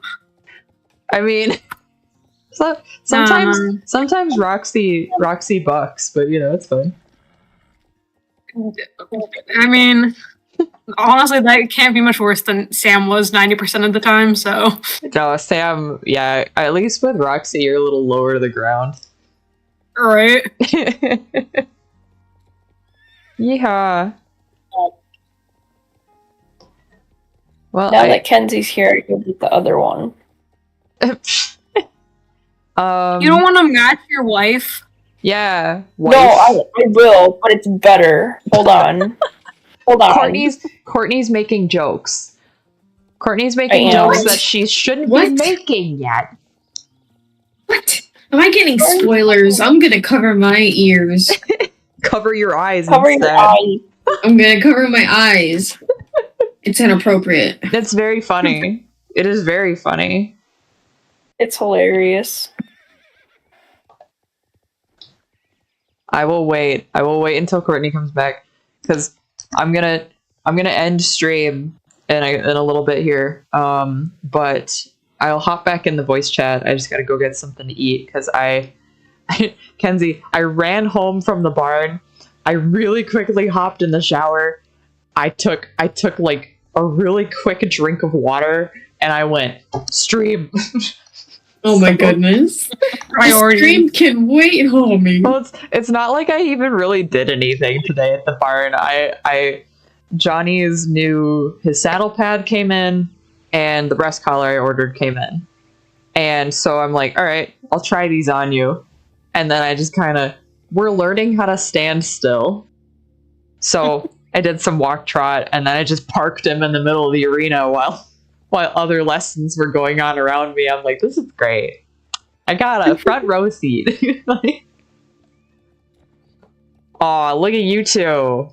I mean, sometimes Roxy bucks, but you know, it's fun. I mean, honestly, that can't be much worse than Sam was 90% of the time, so. No, Sam, yeah, at least with Roxy, you're a little lower to the ground. Right. Yeehaw. Well, now that Kenzie's here, you'll be the other one. You don't want to match your wife? Yeah. Wife. No, I will, but it's better. Hold on. Courtney's making jokes. Courtney's making jokes that she shouldn't be making yet. What? Am I getting spoilers? I'm gonna cover my ears. Cover your eyes. Cover your eyes. I'm gonna cover my eyes. It's inappropriate. It's very funny. It is very funny. It's hilarious. I will wait until Courtney comes back, because I'm gonna end stream in a little bit here. But I'll hop back in the voice chat. I just gotta go get something to eat because Kenzie, I ran home from the barn. I really quickly hopped in the shower. I took like a really quick drink of water, and I went stream. Oh my goodness! Priority. Stream can wait, homie. Well, it's not like I even really did anything today at the barn. Johnny's his saddle pad came in, and the breast collar I ordered came in, and so I'm like, all right, I'll try these on you, and then I just we're learning how to stand still, so I did some walk trot, and then I just parked him in the middle of the arena while other lessons were going on around me. I'm like, this is great. I got a front row seat. Like, aw, look at you two.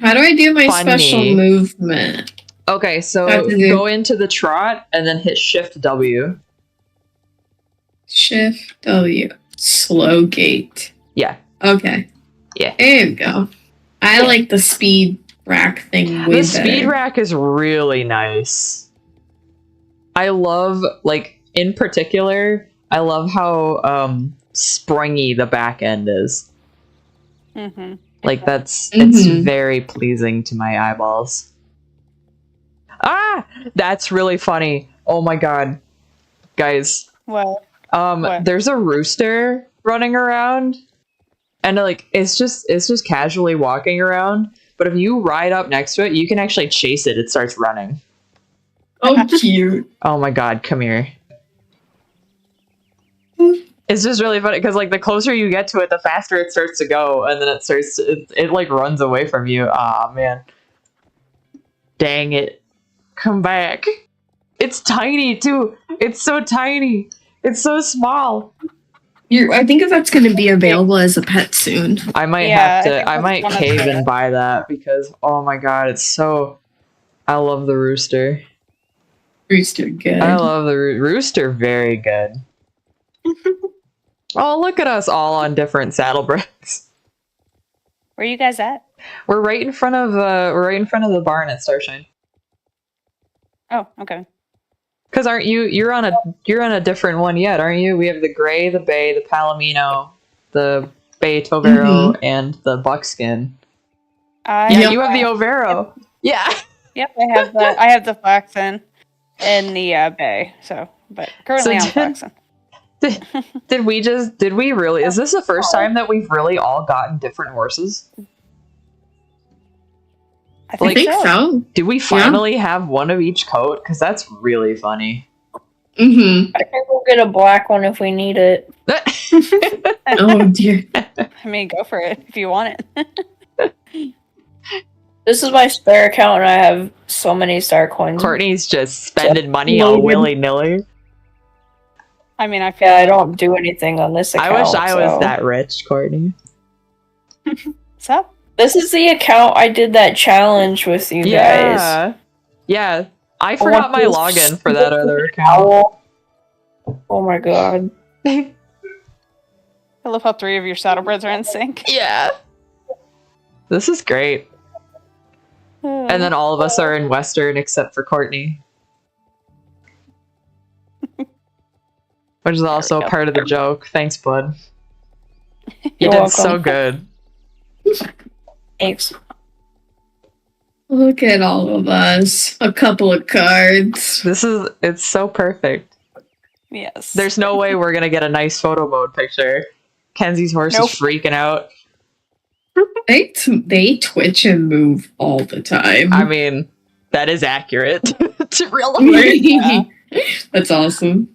How do I do my Funny. special movement? Okay, so go into the trot and then hit Shift W. Shift W. Slow gait. Yeah. Okay. Yeah. There you go. I like the speed rack thing way The better. speed rack is really nice. I love, like, in particular, I love how springy the back end is. Mm-hmm. Like, it's very pleasing to my eyeballs. Ah! That's really funny. Oh my god. Guys. What? There's a rooster running around, and like it's just casually walking around, but if you ride up next to it, you can actually chase it. It starts running. Oh, cute. Oh my god, come here. It's just really funny because like the closer you get to it, the faster it starts to go, and then it like runs away from you. Ah, man. Dang it. Come back. It's tiny too. It's so tiny. It's so small. I think that's going to be available as a pet soon. I might I might cave and buy that because oh my god, I love the rooster. Rooster good. I love the rooster very good. Oh, look at us all on different saddle bricks. Where are you guys at? We're right in front of the barn at Starshine. Oh, okay. Because aren't you're on a different one yet, aren't you? We have the gray, the bay, the palomino, the bay Tovero, and the buckskin. Yeah, you have the Overo. Yeah. Yep, I have the flaxen and the bay. So, but currently I'm flaxen. Did we really? Is this the first time that we've really all gotten different horses? I think so. Did we finally have one of each coat? Because that's really funny. I think we'll get a black one if we need it. Oh dear. I mean, go for it if you want it. This is my spare account, and I have so many star coins. Courtney's just spending money all willy-nilly. I mean, I feel I don't do anything on this account. I wish I was that rich, Courtney. What's up? This is the account I did that challenge with you guys. Yeah. I forgot my login for that other account. Oh my god. I love how 3 of your saddlebreds are in sync. Yeah. This is great. And then all of us are in Western except for Courtney. Which is also part of the joke. Thanks, bud. You did so good. Thanks. Look at all of us. A couple of cards. It's so perfect. Yes. There's no way we're gonna get a nice photo mode picture. Kenzie's horse is freaking out. They twitch and move all the time. I mean, that is accurate to real life. Yeah. That's awesome.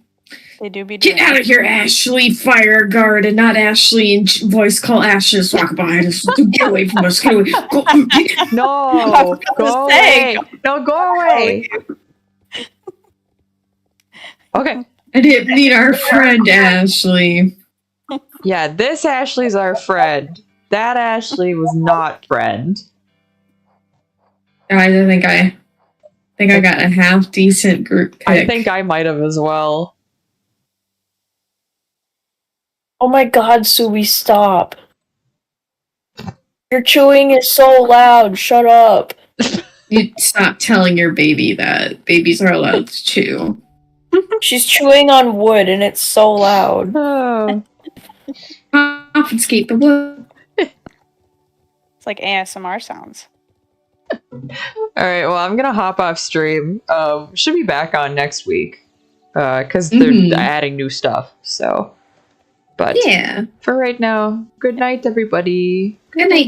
They do be Get out of here, Ashley, fire guard, and not Ashley and voice call Ashley's walk behind us. Get away from us. Get away. Go. No, go away. No, go away. Okay. I didn't meet our friend Ashley. Yeah, this Ashley's our friend. That Ashley was not friend. I think I got a half decent group pick. I think I might have as well. Oh my god, Subi, stop. Your chewing is so loud. Shut up. You stop telling your baby that. Babies are allowed to chew. She's chewing on wood, and it's so loud. Oh. Confiscate the wood. It's like ASMR sounds. Alright, well, I'm gonna hop off stream. Should be back on next week. Because they're adding new stuff, so. But yeah. for right now, good night, everybody. Good night.